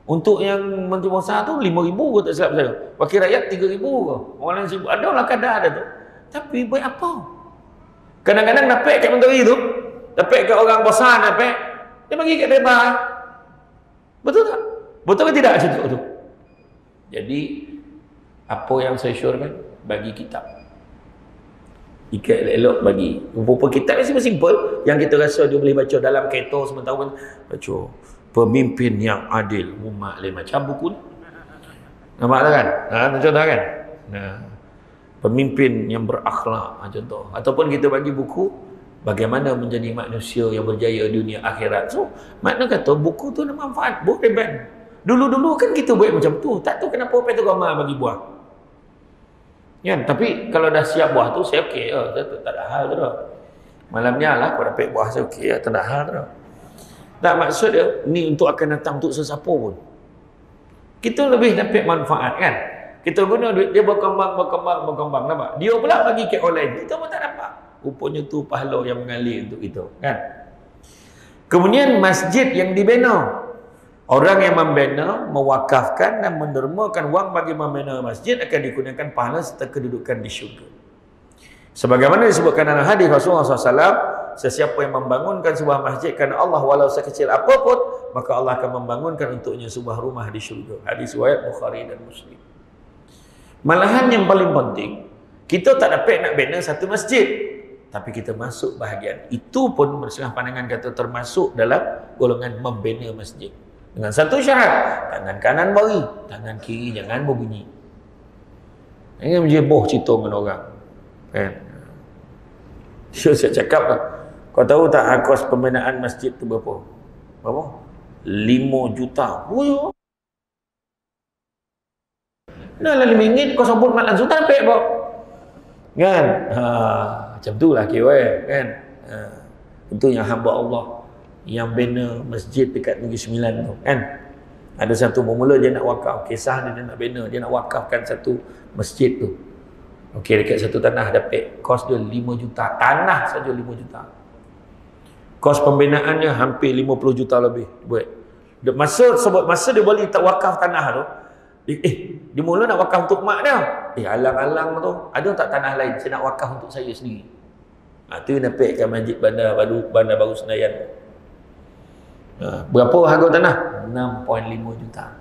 Untuk yang menteri besar tu 5,000 ke tak silap saya. Wakil rakyat 3,000 ke. Orang lain 1,000. Ada lah kadar ada tu. Tapi buat apa? Kadang-kadang dapat kat menteri tu, dapat kat orang besar dapat, dia bagi kat bebas. Betul tak? Betul ke tidak macam tu? Jadi apa yang saya syorkan? Bagi kitab. Ikat elok-elok bagi. Beberapa kitab ni simple yang kita rasa dia boleh baca dalam kereta sementara pun baca pemimpin yang adil umat lain macam buku ni. Nampak tak kan? Contoh kan? Pemimpin yang berakhlak contoh. Ataupun kita bagi buku bagaimana menjadi manusia yang berjaya dunia akhirat. So, makna kata buku tu ada manfaat. Boleh ban. Dulu-dulu kan kita buat macam tu. Tak tahu kenapa Peter Goma bagi buah. Ya, tapi kalau dah siap buah tu saya okey tak ada hal tu dah. Malamnya lah kalau dapat buah saya okey tak ada hal tu dah. Tak maksud dia ni untuk akan datang untuk sesiapa pun. Kita lebih dapat manfaat kan. Kita guna duit dia berkembang nampak. Dia pula bagi ke online. Kita pun tak dapat. Rupanya tu pahala yang mengalir untuk kita kan. Kemudian masjid yang dibina. Orang yang membina, mewakafkan dan mendermakan wang bagi membina masjid akan digunakan pahala serta kedudukan di syurga. Sebagaimana disebutkan dalam hadis Rasulullah SAW, sesiapa yang membangunkan sebuah masjid kerana Allah walau sekecil apapun, maka Allah akan membangunkan untuknya sebuah rumah di syurga. Hadis riwayat Bukhari dan Muslim. Malahan yang paling penting, kita tak dapat nak bina satu masjid, tapi kita masuk bahagian. Itu pun bersetengah pandangan kata termasuk dalam golongan membina masjid. Dengan satu syarat, tangan kanan bari, tangan kiri jangan berbunyi. Ini menjeboh cerita dengan orang. Kan? Saya cakap lah, kau tahu tak kos pembinaan masjid tu berapa? Berapa? 5 juta. Oh, dah lah RM5 kau sebut mak langsung tak dapat kok. Kan? Macam tu lah kira kan? Itu yang hamba Allah yang bina masjid dekat Negeri Sembilan tu kan. Ada satu bermula dia nak wakaf, kisah dia nak bina, dia nak wakafkan satu masjid tu. Okey, dekat satu tanah dapat kos dia 5 juta. Tanah saja 5 juta. Kos pembinaannya hampir 50 juta lebih buat. Masa dia boleh tak wakaf tanah tu, dia mula nak wakaf untuk mak dia. Alang-alang tu, ada tak tanah lain saya nak wakaf untuk saya sendiri. Tu dapatkan masjid Bandar Baru Senayan. Berapa harga tanah? 6.5 juta.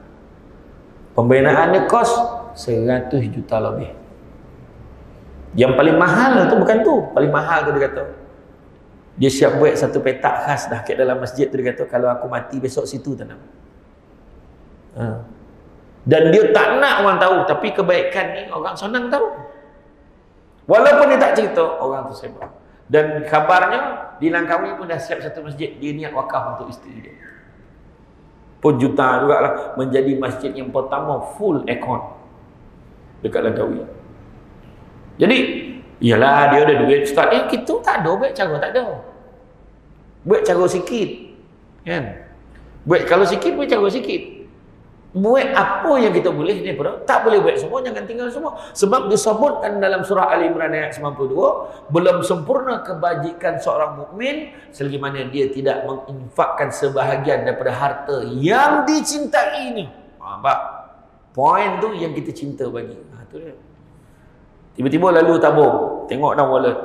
Pembinaannya kos 100 juta lebih. Yang paling mahal tu bukan tu. Paling mahal tu dia kata, dia siap buat satu petak khas dah kat dalam masjid tu. Dia kata kalau aku mati besok situ tanam. Dan dia tak nak orang tahu, tapi kebaikan ni orang senang tahu. Walaupun dia tak cerita, orang tu sebab. Dan kabarnya di Langkawi pun dah siap satu masjid, dia niat wakaf untuk isteri dia. Pun juta juga lah, menjadi masjid yang pertama full aircon dekat Langkawi. Jadi, iyalah dia ada duit Ustaz. Kita tak ada buat cara, tak ada. Buat cara sikit. Kan? Buat kalau sikit, buat cara sikit. Buat apa yang kita boleh ni pun tak boleh buat semua, jangan tinggal semua. Sebab disebutkan dalam surah Ali Imran ayat 92, belum sempurna kebajikan seorang mukmin selagi mana dia tidak menginfakkan sebahagian daripada harta yang dicintai ini. Nampak? Poin tu yang kita cinta bagi. Tu dia. Tiba-tiba lalu tabung, tengok dalam wallet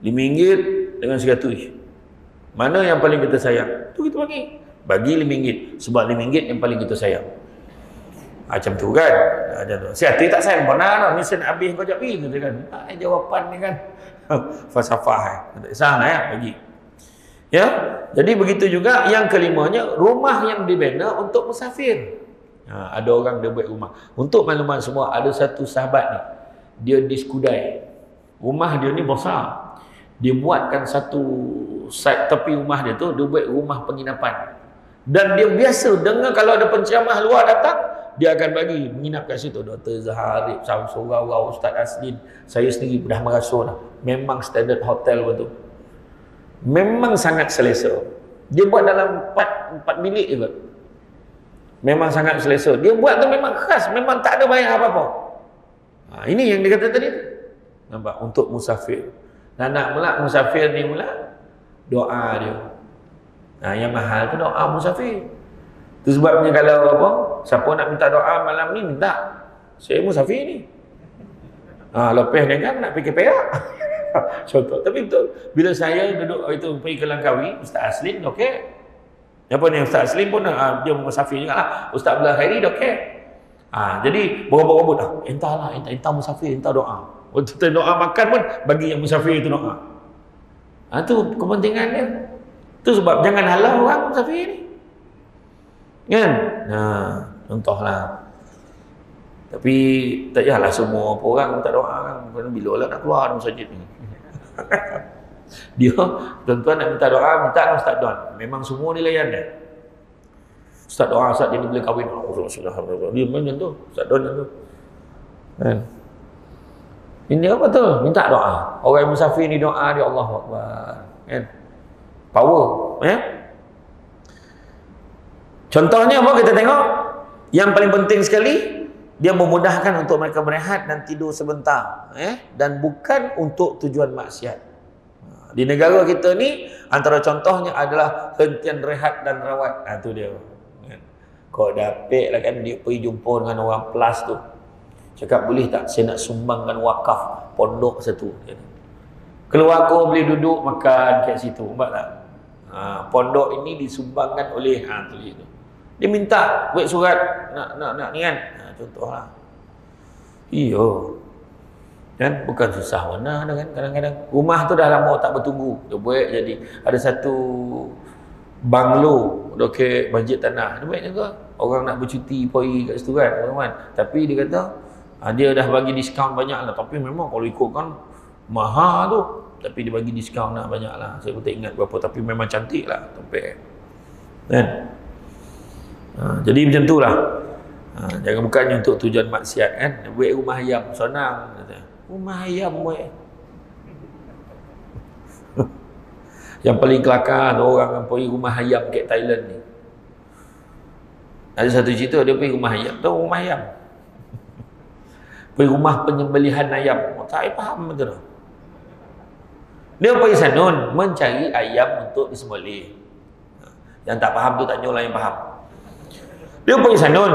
RM5 dengan RM100. Mana yang paling kita sayang? Tu kita bagi RM5, sebab RM5 yang paling kita sayang. Macam tu kan. Si hati tak sayang benar lah, ni saya nak habis kau jap ni kan. Jawapan ni kan falsafah tak kisah lah bagi. Ya, jadi begitu juga yang kelimanya, rumah yang dibina untuk musafir. Ada orang dia buat rumah. Untuk makluman semua, ada satu sahabat ni, dia di Skudai. Rumah dia ni besar. Dia buatkan satu side tepi rumah dia tu, dia buat rumah penginapan. Dan dia biasa dengar kalau ada penceramah luar datang, dia akan bagi menginap kat situ. Dr. Zaharib, Samsurau, Ustaz Aslin, saya sendiri dah merasa dah. Memang standard hotel betul. Memang sangat selesa. Dia buat dalam 4 bilik je. Memang sangat selesa. Dia buat tu memang khas, memang tak ada bayar apa-apa. Ini yang dia kata tadi. Nampak? Untuk musafir. Dan nak pula musafir ni pula doa dia. Yang mahal tu doa musafir. Itu sebabnya kalau apa, siapa nak minta doa malam ni minta. Saya musafir ni. Lepas ni kan nak pergi Perak. Contoh. Tapi betul, bila saya duduk itu pergi ke Langkawi, Ustaz Aslin okey. Apa ni Ustaz Aslin pun dia musafir juga lah. Ustaz Abdullah Khairi okey. Jadi berobot-obot entahlah, entah musafir, entah doa. Waktu doa makan pun bagi yang musafir itu doa. Itu kepentingan dia. Itu sebab jangan halau orang musafir ni. Kan? Contohlah. Tapi tak payahlah semua orang minta doa kan. Bila lah nak keluar dari masjid ni. Dia tuan-tuan nak minta doa, minta lah Ustaz Don. Memang semua ni layan dia. Ustaz doa, Ustaz jadi boleh kahwin. Dia macam tu. Ustaz Don tu. Kan? Ini apa tu? Minta doa. Orang yang musafir ni doa dia Allahu Akbar. Kan? Power. Contohnya apa kita tengok? Yang paling penting sekali, dia memudahkan untuk mereka berehat dan tidur sebentar. Dan bukan untuk tujuan maksiat. Di negara kita ni, antara contohnya adalah hentian rehat dan rawat. Itu dia. Kau dapat lah kan, dia pergi jumpa dengan orang plus tu. Cakap boleh tak saya nak sumbangkan wakaf pondok satu. Keluarga boleh duduk makan kat situ. Nampak tak? Pondok ini disumbangkan oleh tulis tu. Dia minta buat surat nak ni kan. Contohlah. Iyo. Kan bukan susah mana dah kan kadang-kadang. Rumah tu dah lama tak bertunggu. Dia buat jadi ada satu banglo dekat masjid tanah. Dia buat juga. Orang nak bercuti pergi kat situ kan, teman-teman. Tapi dia kata dia dah bagi diskaun banyak lah. Tapi memang kalau ikutkan mahal tu. Tapi dia bagi diskaun lah banyak lah. Saya pun tak ingat berapa. Tapi memang cantik lah tempat. Kan? Jadi macam tu lah. Jangan bukannya untuk tujuan maksiat kan. Buat rumah ayam. Senang. Rumah ayam buat. Yang paling kelakar orang yang pergi rumah ayam kat Thailand ni. Ada satu cerita dia pergi rumah ayam. Tahu rumah ayam? Pergi rumah penyembelihan ayam. Tak faham betul. Dia pergi sana mencari ayam untuk disembelih. Yang tak faham tu tanya orang yang faham. Dia pergi sana.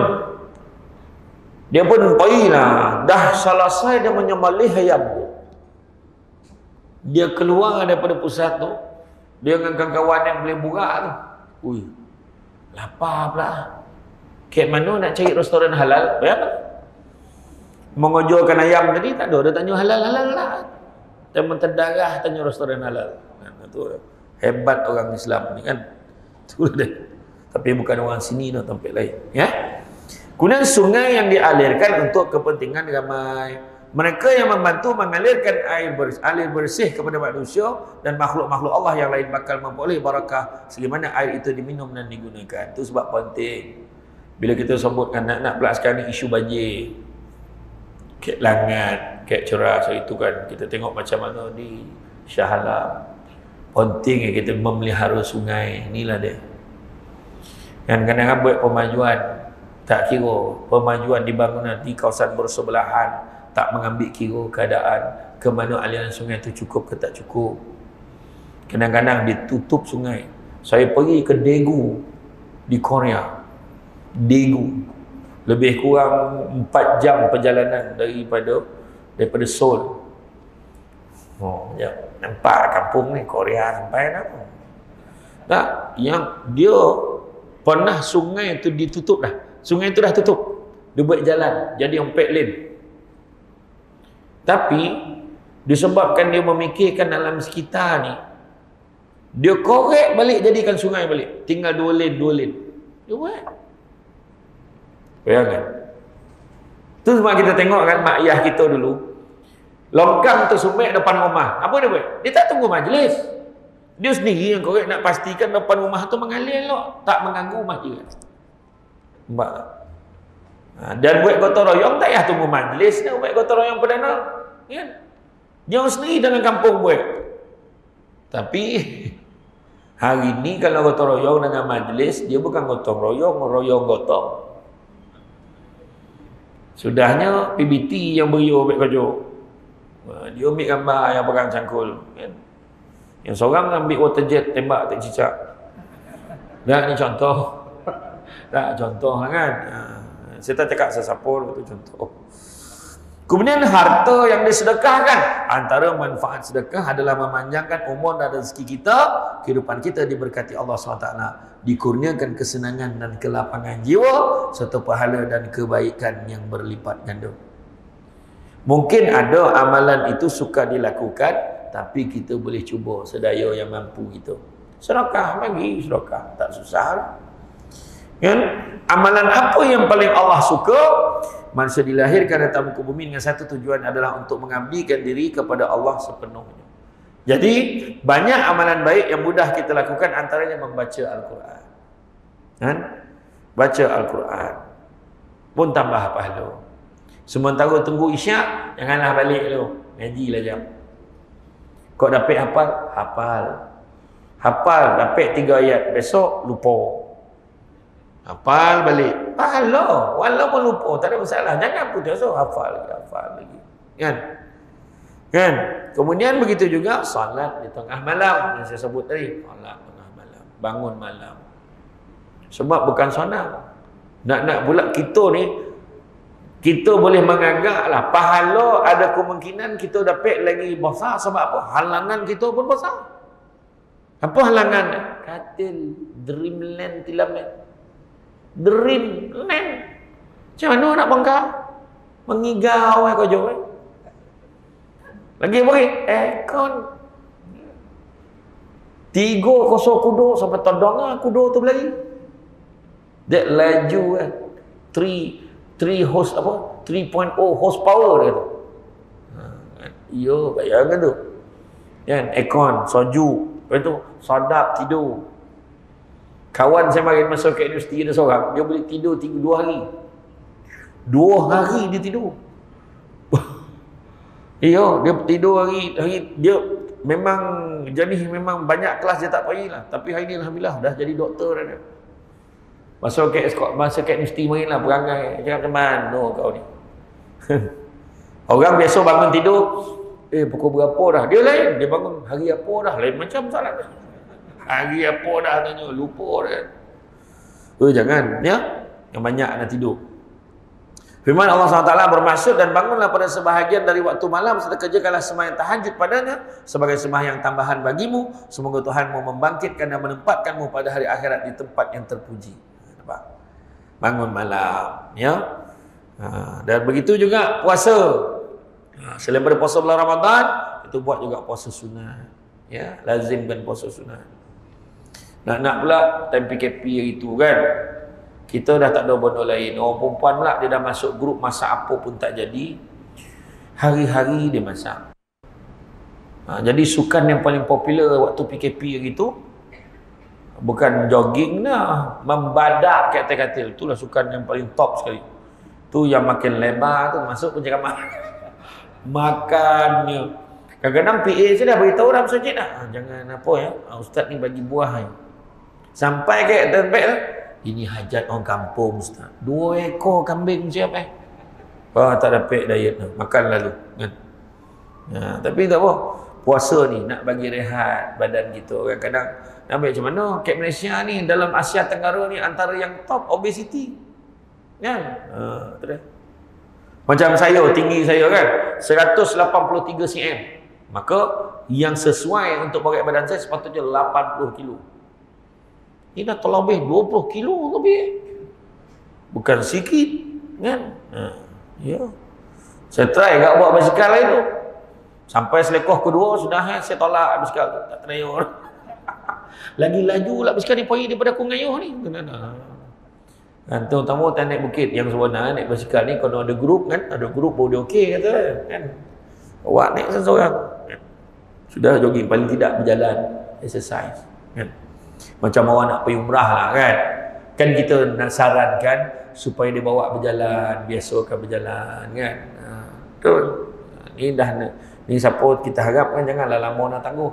Dia pun pergilah. Dah selesai dia menyembelih ayam tu. Dia keluar daripada pusat tu. Dia dengan kawan-kawan yang boleh burak tu. Ui, lapar pula. Kat mana nak cari restoran halal? Bayang tak? Mengojokan ayam tadi tak ada. Dia tanya halal-halal lah. Dia menterdarah tanya restoran halal. Itu hebat orang Islam ni kan. Itu dia. Tapi bukan orang sini dah, tempat lain. Ya. Kemudian sungai yang dialirkan untuk kepentingan ramai. Mereka yang membantu mengalirkan air bersih kepada manusia dan makhluk-makhluk Allah yang lain bakal memperoleh barakah sebagaimana air itu diminum dan digunakan. Itu sebab penting. Bila kita sebutkan nak pula sekarang ni isu banjir. Kek Langat, Kek Ceras itu kan kita tengok macam mana di Shah Alam. Penting kita memelihara sungai. Inilah dia. Dan kadang-kadang buat pemajuan tak kira pemajuan dibangunan di kawasan bersebelahan, tak mengambil kira keadaan ke mana aliran sungai itu cukup ke tak cukup. Kadang-kadang ditutup sungai. Saya pergi ke Daegu di Korea. Daegu lebih kurang 4 jam perjalanan daripada Seoul. Oh, ya, nampak kampung ni Korea sampai nak. Tak, yang dia pernah sungai itu ditutup dah. Sungai itu dah tutup. Dia buat jalan jadi 4 lane. Tapi disebabkan dia memikirkan alam sekitar ni, dia korek balik jadikan sungai balik. Tinggal 2 lane. Dia buat. Bayangkan. Tu sebab kita tengok kan mak ayah kita dulu. Longkang tersumbek depan rumah. Apa dia buat? Dia tak tunggu majlis. Dia sendiri yang korek nak pastikan depan rumah tu mengalir elok, tak mengganggu majlis. Nampak tak? Dan buat gotong royong tak payah tunggu majlis nak buat gotong royong perdana. Kan? Dia sendiri dalam kampung buat. Tapi hari ni kalau gotong royong dengan majlis, dia bukan gotong royong gotong. Sudahnya PBT yang beri buat kerja. Dia ambil gambar yang pegang cangkul. Kan? Yang seorang ambil water jet tembak tak cicak. Dan ni contoh. Tak contoh lah kan. Saya tak cakap sesiapa itu contoh. Kemudian harta yang disedekahkan, antara manfaat sedekah adalah memanjangkan umur dan rezeki kita, kehidupan kita diberkati Allah SWT, dikurniakan kesenangan dan kelapangan jiwa serta pahala dan kebaikan yang berlipat ganda. Mungkin ada amalan itu suka dilakukan, tapi kita boleh cuba sedaya yang mampu kita. Sedekah, bagi sedekah, tak susah lah. Kan? Amalan apa yang paling Allah suka? Manusia dilahirkan datang ke bumi dengan satu tujuan adalah untuk mengabdikan diri kepada Allah sepenuhnya. Jadi banyak amalan baik yang mudah kita lakukan, antaranya membaca Al-Quran. Kan? Baca Al-Quran pun tambah pahala. Sementara tunggu isyak, janganlah balik dulu, ngajilah jam. Kau dapat hafal dapat 3 ayat, besok lupa. Hafal balik. Pahala. Walaupun lupa, tak ada masalah. Jangan putus asa, hafal lagi. Kan? Kan? Kemudian begitu juga salat di tengah malam yang saya sebut tadi. Salat tengah malam. Bangun malam. Sebab bukan senang. Nak pula kita ni Kita boleh menganggap lah pahala ada kemungkinan kita dapat lagi besar sebab apa? Halangan kita pun besar. Apa halangan? Katil Dreamland Tilamet. Dreamland. Macam mana nak bangkang? Mengigau kau jawab. Lagi beri aircon. 3 kosong kudo sampai todong kudo tu berlari. Dia laju kan. 3 horse apa? 3.0 horsepower dia tu. Yo, bayangkan tu. Kan aircon, soju. Lepas tu sadap tidur. Kawan saya mari masuk ke universiti ada seorang, dia boleh tidur 2 hari. 2 hari dia tidur. Iya, dia tidur hari dia memang jenis memang banyak kelas dia tak pergi lah. Tapi hari ni alhamdulillah dah jadi doktor dah dia. Masuk ke universiti mari lah perangai cakap teman, no kau ni. Orang biasa bangun tidur, pukul berapa dah? Dia lain, dia bangun hari apa dah? Lain macam salah dia. Hari apa dah tanya, lupa dah. Jangan ya, yang banyak nak tidur. Firman Allah SWT bermaksud dan bangunlah pada sebahagian dari waktu malam serta kerjakanlah sembahyang tahajud padanya sebagai sembahyang tambahan bagimu. Semoga Tuhanmu membangkitkan dan menempatkanmu pada hari akhirat di tempat yang terpuji. Nampak? Bangun malam, ya. Dan begitu juga puasa. Selain pada puasa bulan Ramadan, itu buat juga puasa sunat. Ya, lazimkan puasa sunat. Nak pula time PKP itu kan. Kita dah tak ada benda lain. Orang perempuan pula dia dah masuk grup masak apa pun tak jadi. Hari-hari dia masak. Jadi sukan yang paling popular waktu PKP itu bukan jogging lah, membadak kat katil. Itulah sukan yang paling top sekali. Tu yang makin lebar tu masuk pun cakap makannya. Kadang-kadang PA saya dah beritahu dalam masjid dah. Jangan apa ya. Ustaz ni bagi buah ni. Sampai ke tempat tu. Ini hajat orang kampung Ustaz. 2 ekor kambing siap tak dapat diet tu. Makan lalu kan. Tapi tak apa. Puasa ni nak bagi rehat badan kita. Kadang-kadang nak ambil macam mana? Kat Malaysia ni dalam Asia Tenggara ni antara yang top obesity. Kan? Macam saya, tinggi saya kan 183 cm. Maka yang sesuai untuk berat badan saya sepatutnya 80 kilo. Ini dah terlebih 20 kilo lebih. Bukan sikit kan? Ya. Saya try kat buat basikal itu. Sampai selekoh kedua sudah saya tolak basikal tu. Tak terayur. Lagi laju lah basikal ni pergi daripada aku ngayuh ni. Kan, terutama tak naik bukit. Yang sebenar naik basikal ni kalau ada grup kan. Ada grup baru dia okey kata kan. Awak naik seorang. Sudah jogging paling tidak berjalan. Exercise kan. Macam orang nak pergi umrah lah kan. Kan kita nak sarankan supaya dia bawa berjalan, biasakan berjalan kan. Betul. Ni dah ni siapa kita harapkan janganlah lama nak tangguh.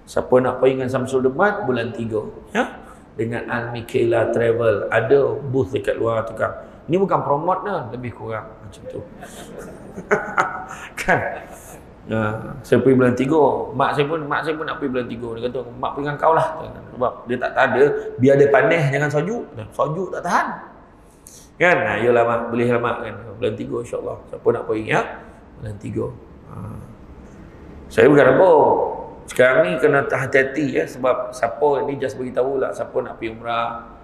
Siapa nak pergi dengan Samsul Demat bulan 3 ya. Dengan Al-Mikaela Travel ada booth dekat luar tu kan. Ni bukan promote dah, lebih kurang macam tu. Kan. Saya pergi bulan 3. Mak saya pun nak pergi bulan 3. Dia kata, mak pergi dengan kau lah. Sebab dia tak ada, biar dia panas jangan sojuk. Sojuk tak tahan. Kan? Yalah mak, boleh lah mak kan. Bulan 3 insya-Allah. Siapa nak pergi ya? Bulan 3. Saya bukan apa. Sekarang ni kena hati-hati ya sebab siapa ni just beritahu lah siapa nak pergi umrah.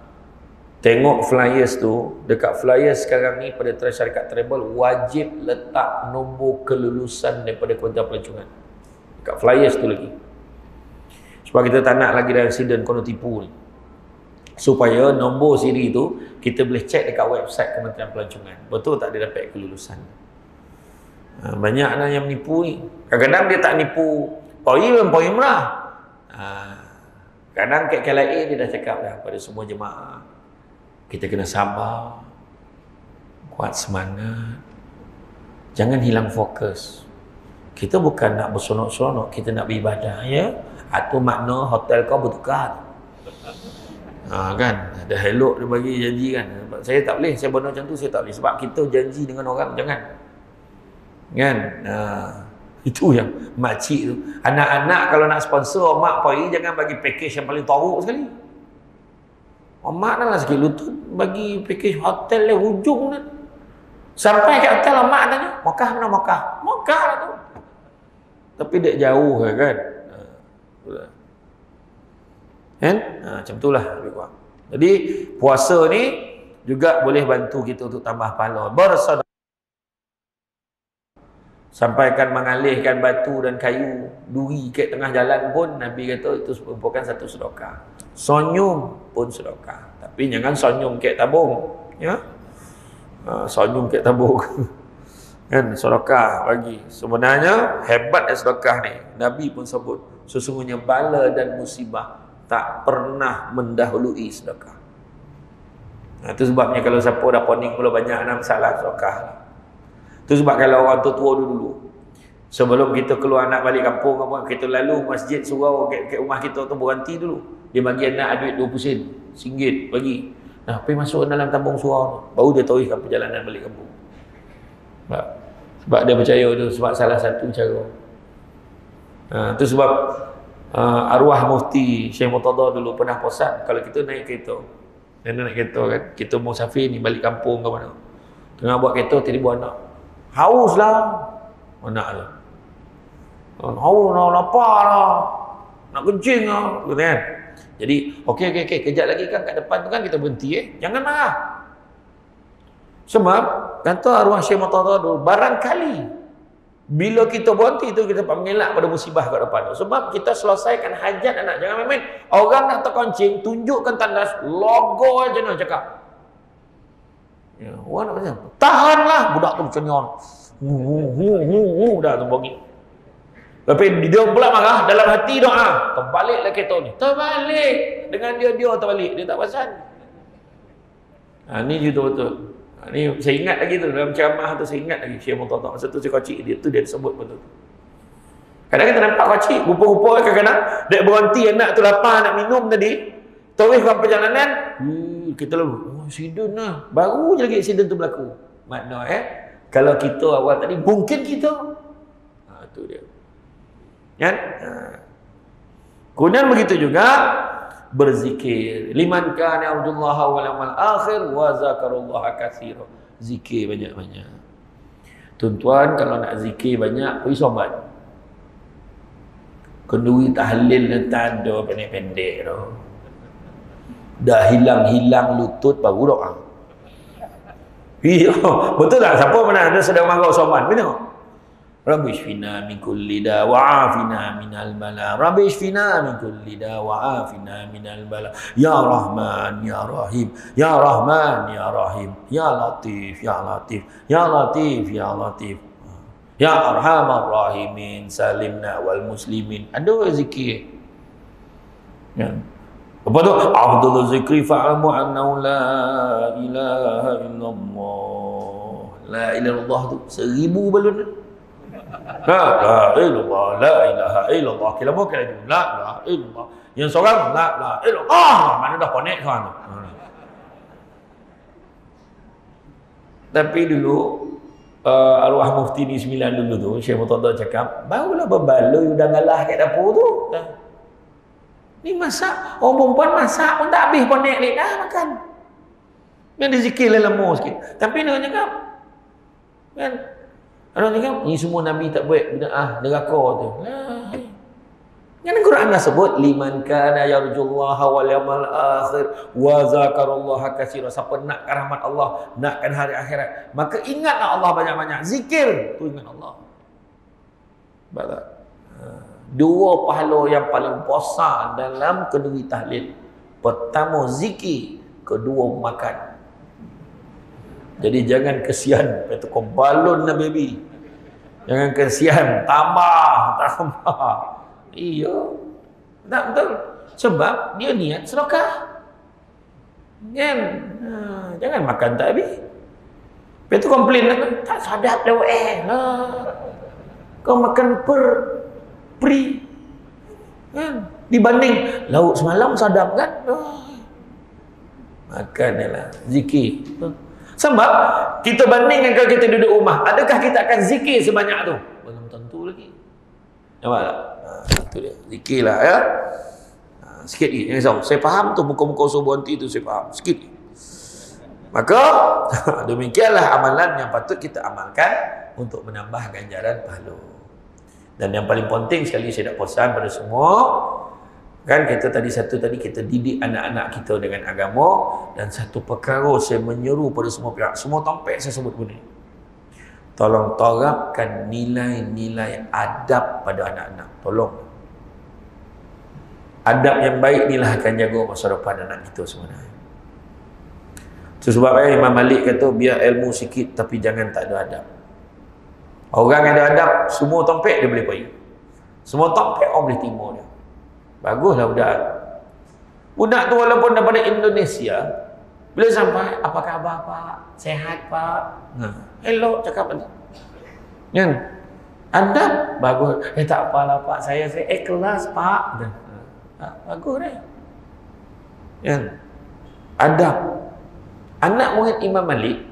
Tengok flyers tu, dekat flyers sekarang ni pada syarikat travel wajib letak nombor kelulusan daripada Kementerian Pelancongan. Dekat flyers tu lagi. Sebab kita tak nak lagi ada accident kono tipu ni. Supaya nombor siri tu kita boleh cek dekat website Kementerian Pelancongan. Betul tak dia dapat kelulusan. Banyak lah yang menipu ni. Kadang-kadang dia tak nipu poi umrah. Kadang kat KLIA dia dah cakap dah pada semua jemaah. Kita kena sabar, kuat semangat, jangan hilang fokus. Kita bukan nak berseronok-seronok, kita nak beribadah ya. Itu makna hotel kau bertukar. Kan, ada elok dia bagi janji kan. Saya tak boleh, saya benar macam tu saya tak boleh. Sebab kita janji dengan orang, jangan. Kan, itu yang makcik tu. Anak-anak kalau nak sponsor, mak pergi jangan bagi package yang paling teruk sekali. Mak dah lah sikit lutut bagi package hotel dia hujung kan. Sampai ke hotel lah, mak tanya, Mekah mana Mekah? Mekah lah tu. Tapi dia jauh kan. Kan? Macam itulah lebih kurang. Jadi puasa ni juga boleh bantu kita untuk tambah pahala. Bersedekah. Sampaikan mengalihkan batu dan kayu, duri ke tengah jalan pun Nabi kata itu merupakan satu sedekah. Senyum pun sedekah. Tapi jangan senyum ke tabung, ya. Senyum ke tabung. Kan sedekah bagi. Sebenarnya hebatnya sedekah ni. Nabi pun sebut sesungguhnya bala dan musibah tak pernah mendahului sedekah. Itu sebabnya kalau siapa dah poning pula banyak nak masalah sedekah. Itu sebab kalau orang tua dulu sebelum kita keluar nak balik kampung apa, kita lalu masjid surau ke rumah kita tu berhenti dulu. Dia bagi anak duit 20 sen, RM1 bagi. Nah, pergi masuk dalam tabung surau tu, baru dia teruskan perjalanan balik kampung. Sebab dia percaya tu, sebab salah satu cara. Itu sebab arwah mufti Syekh Murtada dulu pernah pesan, kalau kita naik kereta, naik kereta kan, kita mau musafir ni balik kampung ke mana, tengah buat kereta tiba-tiba anak haus lah, anak tu haus lah, lapar lah, nak kencing lah, gitu kan. Jadi okey, kejap lagi kan kat depan tu kan kita berhenti, jangan marah. Sebab kata arwah Syekh Murtada tu, barangkali bila kita berhenti tu kita mengelak pada musibah kat depan tu. Sebab kita selesaikan hajat anak, jangan main-main. Orang nak terkencing, tunjukkan tandas, logo aja nak cakap. Ya, orang nak macam, tahanlah budak tu cenyon. Dah tu bagi. Tapi dia pula marah, dalam hati doa, terbaliklah kereta ni. Terbalik. Dengan dia terbalik, dia tak perasan. Ni betul-betul. Ni saya ingat lagi tu dalam ceramah tu, saya ingat lagi Syekh Murtada masa tu saya kocik dia tu, dia sebut betul. Kadang kita nampak kocik, rupa-rupa kadang-kadang dia berhenti anak tu lapar nak minum tadi, teruskan perjalanan, kita lalu accident lah, baru je lagi accident tu berlaku. Makna kalau kita awal tadi mungkin kita tu dia kan. Kemudian begitu juga berzikir, liman kana yarjullaha wal yawmal akhir wa zakarullaha katsira, zikir banyak-banyak. Tuan-tuan kalau nak zikir banyak, pergi sobat. Kenduri tahlil dan tak ada pendek-pendek tu. Dah hilang-hilang lutut baru doa. Iya, betul tak? Siapa mana ada sedang marah sobat? Benar? Rabbi shfina min kulli da wa afina minal bala. Rabbi shfina min kulli da wa afina minal bala. Ya Rahman ya Rahim, ya Rahman ya Rahim, ya Latif ya Latif, ya Latif ya Latif, ya Arhamar Rahimin, salimna wal muslimin. Ada zikir. Ya. Apa tu? Afdalul zikri fa'amu annahu la ilaha illallah. La ilaha illallah tu 1000 balun. La illallah, la ilaha illallah. Kila bukan itu. La ilaha illallah. Yang seorang la ilaha illallah. Mana dah connect kan tu. Tapi dulu arwah mufti ni 9 dulu tu, Syekh Murtada cakap, barulah berbaloi udah ngalah kat dapur tu. Ni masak, orang perempuan masak pun tak habis connect ni dah makan. Yang dizikir lelemu sikit. Tapi dia cakap kan, orang cakap, ni semua Nabi tak buat bid'ah neraka tu. Kan Quran dah sebut, liman kana yarjullaha wal yawmal akhir wa zakarullaha katsira. Siapa nak rahmat Allah, nakkan hari akhirat, maka ingatlah Allah banyak-banyak. Zikir tu ingat Allah. Baik. Dua pahala yang paling besar dalam kenduri tahlil. Pertama zikir, kedua makan. Jadi jangan kesian, itu kau balon lah baby. Jangan kesian, tambah. Iya. Tak betul. Sebab dia niat sedekah. Kan? Jangan makan tak habis. Lepas tu komplain tak sadap dah kau makan pri kan? Dibanding lauk semalam sadap kan? Makan lah, zikir. Sebab kita bandingkan kalau kita duduk rumah, adakah kita akan zikir sebanyak tu? Belum tentu lagi. Nampak tak? Itu dia, zikir lah ya. Sikit lagi, saya faham tu muka-muka usul berhenti tu, saya faham sikit. Maka demikianlah amalan yang patut kita amalkan untuk menambah ganjaran pahala. Dan yang paling penting sekali saya nak pesan pada semua, kan kita tadi kita didik anak-anak kita dengan agama, dan satu perkara saya menyeru pada semua pihak, semua tampek saya sebut benda ni. Tolong terapkan nilai-nilai adab pada anak-anak. Tolong. Adab yang baik inilah akan jaga masa depan anak kita sebenarnya. Itu sebabnya Imam Malik kata biar ilmu sikit tapi jangan tak ada adab. Orang ada adab, semua tampek dia boleh pergi. Semua tampek orang boleh timur dia. Baguslah budak. Budak tu walaupun daripada Indonesia, bila sampai, apa khabar Pak? Sehat Pak? Elok cakap ni. Kan? Adab bagus. Tak apalah Pak, saya ikhlas Pak. Bagus dah. Kan? Adab. Anak murid Imam Malik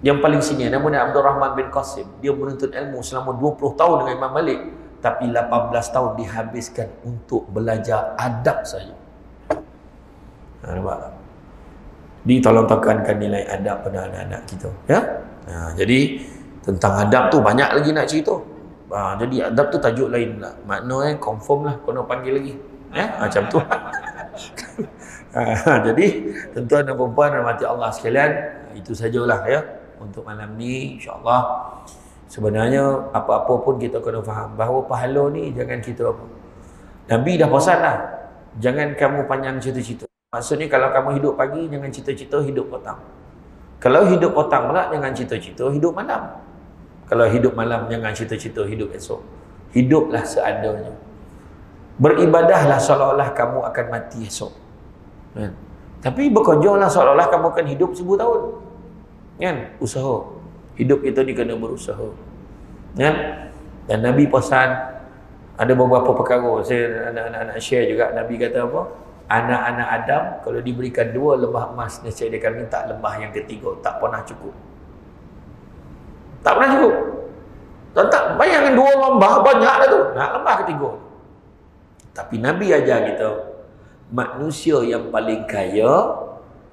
yang paling senior namanya Abdul Rahman bin Qasim, dia menuntut ilmu selama 20 tahun dengan Imam Malik, tapi 18 tahun dihabiskan untuk belajar adab saja. Nampak? Tolong tekankan nilai adab pada anak-anak kita, ya. Jadi tentang adab tu banyak lagi nak cerita. Jadi adab tu tajuk lain pula. Maknanya confirm lah kena panggil lagi, ya, macam tu. Jadi tuan-tuan dan puan-puan rahmati Allah sekalian, itu sajalah ya untuk malam ni. InsyaAllah sebenarnya apa-apa pun kita kena faham bahawa pahala ni jangan kita apa. Nabi dah pesan dah, jangan kamu panjang cita-cita. Maksudnya kalau kamu hidup pagi, jangan cita-cita hidup petang. Kalau hidup petang pula, jangan cita-cita hidup malam. Kalau hidup malam, jangan cita-cita hidup esok. Hiduplah seadanya. Beribadahlah seolah-olah kamu akan mati esok. Kan? Tapi bekerjalah seolah-olah kamu akan hidup 1000 tahun. Kan? Usaha. Hidup kita ni kena berusaha. Kan? Dan Nabi pesan, ada beberapa perkara saya anak-anak share juga. Nabi kata apa? Anak-anak Adam kalau diberikan 2 lembah emas, nescaya dia akan minta lembah yang ketiga. Tak pernah cukup. Tak pernah cukup. Tak bayangkan 2 lembah banyak dah tu. Nak lembah ketiga. Tapi Nabi ajar kita, manusia yang paling kaya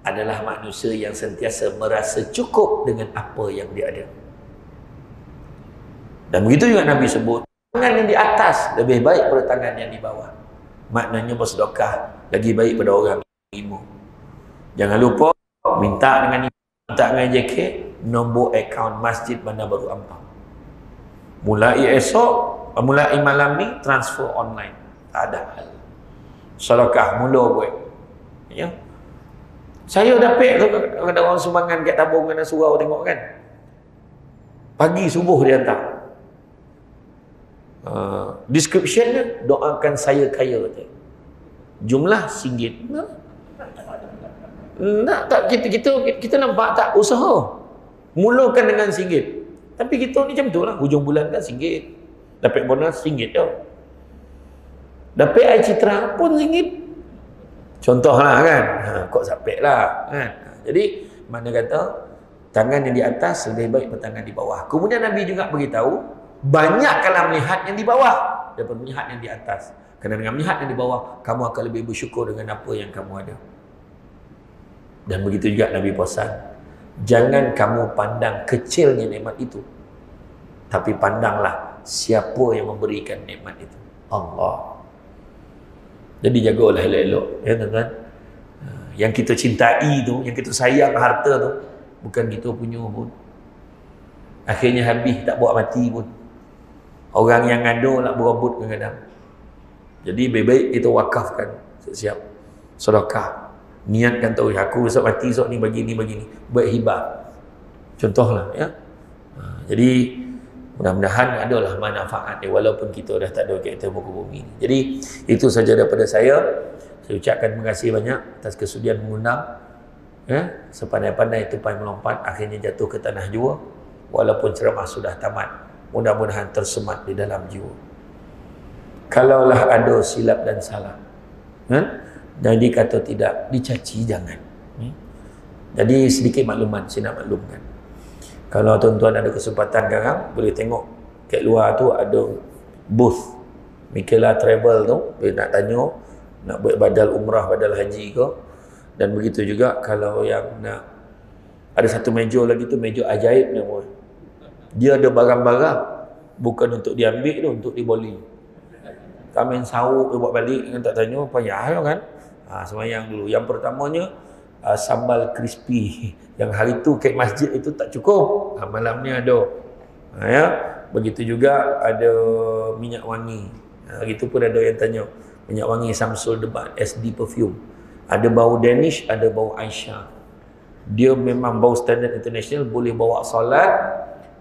adalah manusia yang sentiasa merasa cukup dengan apa yang dia ada. Dan begitu juga Nabi sebut, tangan yang di atas lebih baik pada tangan yang di bawah. Maknanya bersedekah lagi baik pada orang yang ilmu. Jangan lupa minta dengan JK nombor akaun Masjid Bandar Baru Ampang. Mulai malam ni transfer online. Tak ada hal. Sedekah mula buat. Ya. Saya dapat tu ada orang sumbangan kat tabung kena surau tengok kan. Pagi subuh dia hantar. Description dia, doakan saya kaya tu. Jumlah RM1. Nak tak kita nampak tak usaha. Mulakan dengan RM1. Tapi kita ni macam tu lah, hujung bulan kan RM1. Dapat bonus RM1 tau. Dapat air citra pun RM1. Contohlah kan. Kok sapek lah kan. Jadi mana kata tangan yang di atas lebih baik pada tangan di bawah. Kemudian Nabi juga beritahu, banyakkanlah melihat yang di bawah daripada melihat yang di atas. Kerana dengan melihat yang di bawah, kamu akan lebih bersyukur dengan apa yang kamu ada. Dan begitu juga Nabi pesan, jangan kamu pandang kecilnya nikmat itu, tapi pandanglah siapa yang memberikan nikmat itu. Allah. Jadi jagalah elok-elok, ya tuan-tuan. Yang kita cintai tu, yang kita sayang harta tu, bukan kita punya pun. Akhirnya habis, tak buat mati pun. Orang yang ada nak berebut kadang-kadang. Jadi baik-baik kita wakafkan, siap sedekah. Niatkan tahu, aku besok mati, esok ni bagi ni, buat hibah. Contohlah ya. Jadi mudah-mudahan adalah manfaat walaupun kita dah tak ada kereta muka bumi ni. Jadi itu saja daripada saya. Saya ucapkan terima kasih banyak atas kesudian mengundang. Ya, sepandai-pandai tupai melompat akhirnya jatuh ke tanah jua. Walaupun ceramah sudah tamat, mudah-mudahan tersemat di dalam jiwa. Kalaulah ada silap dan salah, jadi kata tidak, dicaci jangan. Jadi sedikit makluman saya nak maklumkan. Kalau tuan-tuan ada kesempatan sekarang, boleh tengok kat luar tu ada booth Mikela Travel tu, boleh nak tanya nak buat badal umrah, badal haji ke. Dan begitu juga kalau yang nak Ada satu meja lagi tu, meja ajaib nama. Dia ada barang-barang bukan untuk diambil tu, untuk diboli. Kami sahur buat balik kan, tak tanya payah kan. Semayang dulu. Yang pertamanya sambal crispy. Yang hari tu kek masjid itu tak cukup. Malam ni ada. Ya. Begitu juga ada minyak wangi. Gitu pun ada yang tanya. Minyak wangi Samsul Debat SD perfume. Ada bau Danish, ada bau Aisyah. Dia memang bau standard international, boleh bawa solat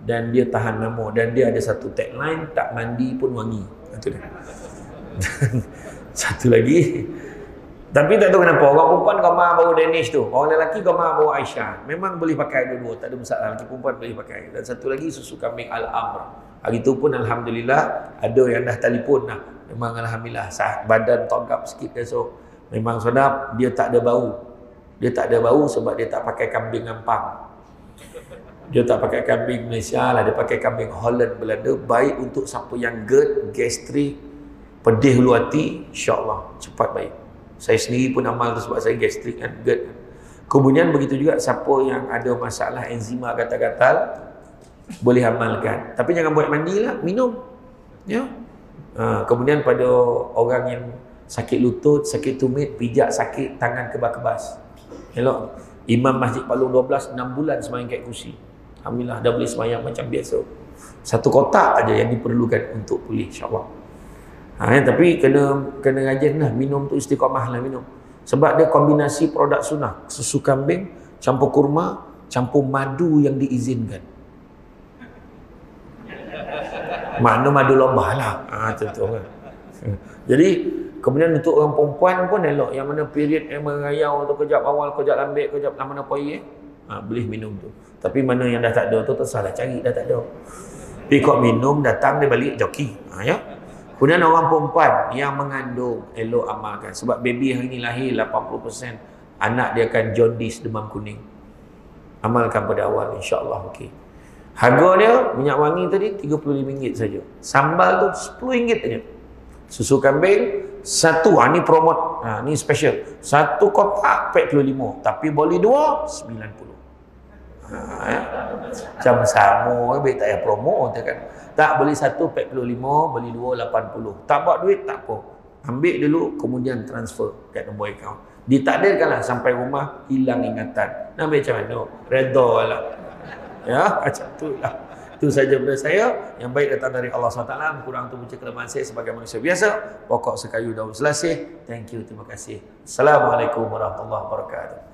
dan dia tahan lama, dan dia ada satu tagline, tak mandi pun wangi. Itu dia. Satu lagi, tapi tak tahu kenapa orang perempuan gambar bau Danish tu, orang lelaki gambar bau Aisyah. Memang boleh pakai dua-dua, tak ada masalah. Lelaki perempuan boleh pakai. Dan satu lagi susu kambing Al-Amr. Hari tu pun alhamdulillah ada yang dah telefon dah. Memang alhamdulillah badan togap sikit esok. Memang sedap, dia tak ada bau. Dia tak ada bau sebab dia tak pakai kambing Ampang. Dia tak pakai kambing Malaysia lah, dia pakai kambing Holland Belanda. Baik untuk siapa yang GERD, gastrik, pedih hulu hati, insya-Allah cepat baik. Saya sendiri pun amal tu sebab saya gastrik kan, GERD. Kemudian begitu juga siapa yang ada masalah enzima gatal-gatal boleh amalkan. Tapi jangan buat mandilah, minum. Ya. Kemudian pada orang yang sakit lutut, sakit tumit, pijak sakit, tangan kebas-kebas. Elok. Imam Masjid Palung 12 6 bulan semayang kat kursi. Alhamdulillah dah boleh semayang macam biasa. Satu kotak aja yang diperlukan untuk pulih, insya-Allah. Tapi kena rajin lah, minum tu istiqamah lah minum. Sebab dia kombinasi produk sunnah, susu kambing campur kurma, campur madu yang diizinkan. Makna madu lomba lah. Tentu kan. Jadi kemudian untuk orang perempuan pun elok, yang mana period yang merayau tu kejap awal, kejap lambat, kejap lama poi boleh minum tu. Tapi mana yang dah tak ada tu tersalah cari, dah tak ada. Tapi kau minum datang dia balik joki. Ya. Kemudian orang perempuan yang mengandung elok amalkan, sebab baby hari ni lahir 80% anak dia akan jaundice, demam kuning. Amalkan pada awal, insya-Allah okey. Harga dia minyak wangi tadi RM35 saja. Sambal tu RM10 saja. Susu kambing satu, ni promote, ni special. Satu kotak RM45, tapi boleh dua RM90. Macam sama, baik tak payah promo kan. Tak, boleh satu RM45, boleh dua RM80. Tak buat duit tak apa. Ambil dulu kemudian transfer kat nombor akaun. Ditakdirkanlah sampai rumah hilang ingatan. Nak ambil macam mana? Redha lah. Ya, macam tu lah. Itu saja daripada saya. Yang baik datang dari Allah SWT. Kurang tu punca kelemahan saya sebagai manusia biasa. Pokok sekayu daun selasih. Thank you, terima kasih. Assalamualaikum warahmatullahi wabarakatuh.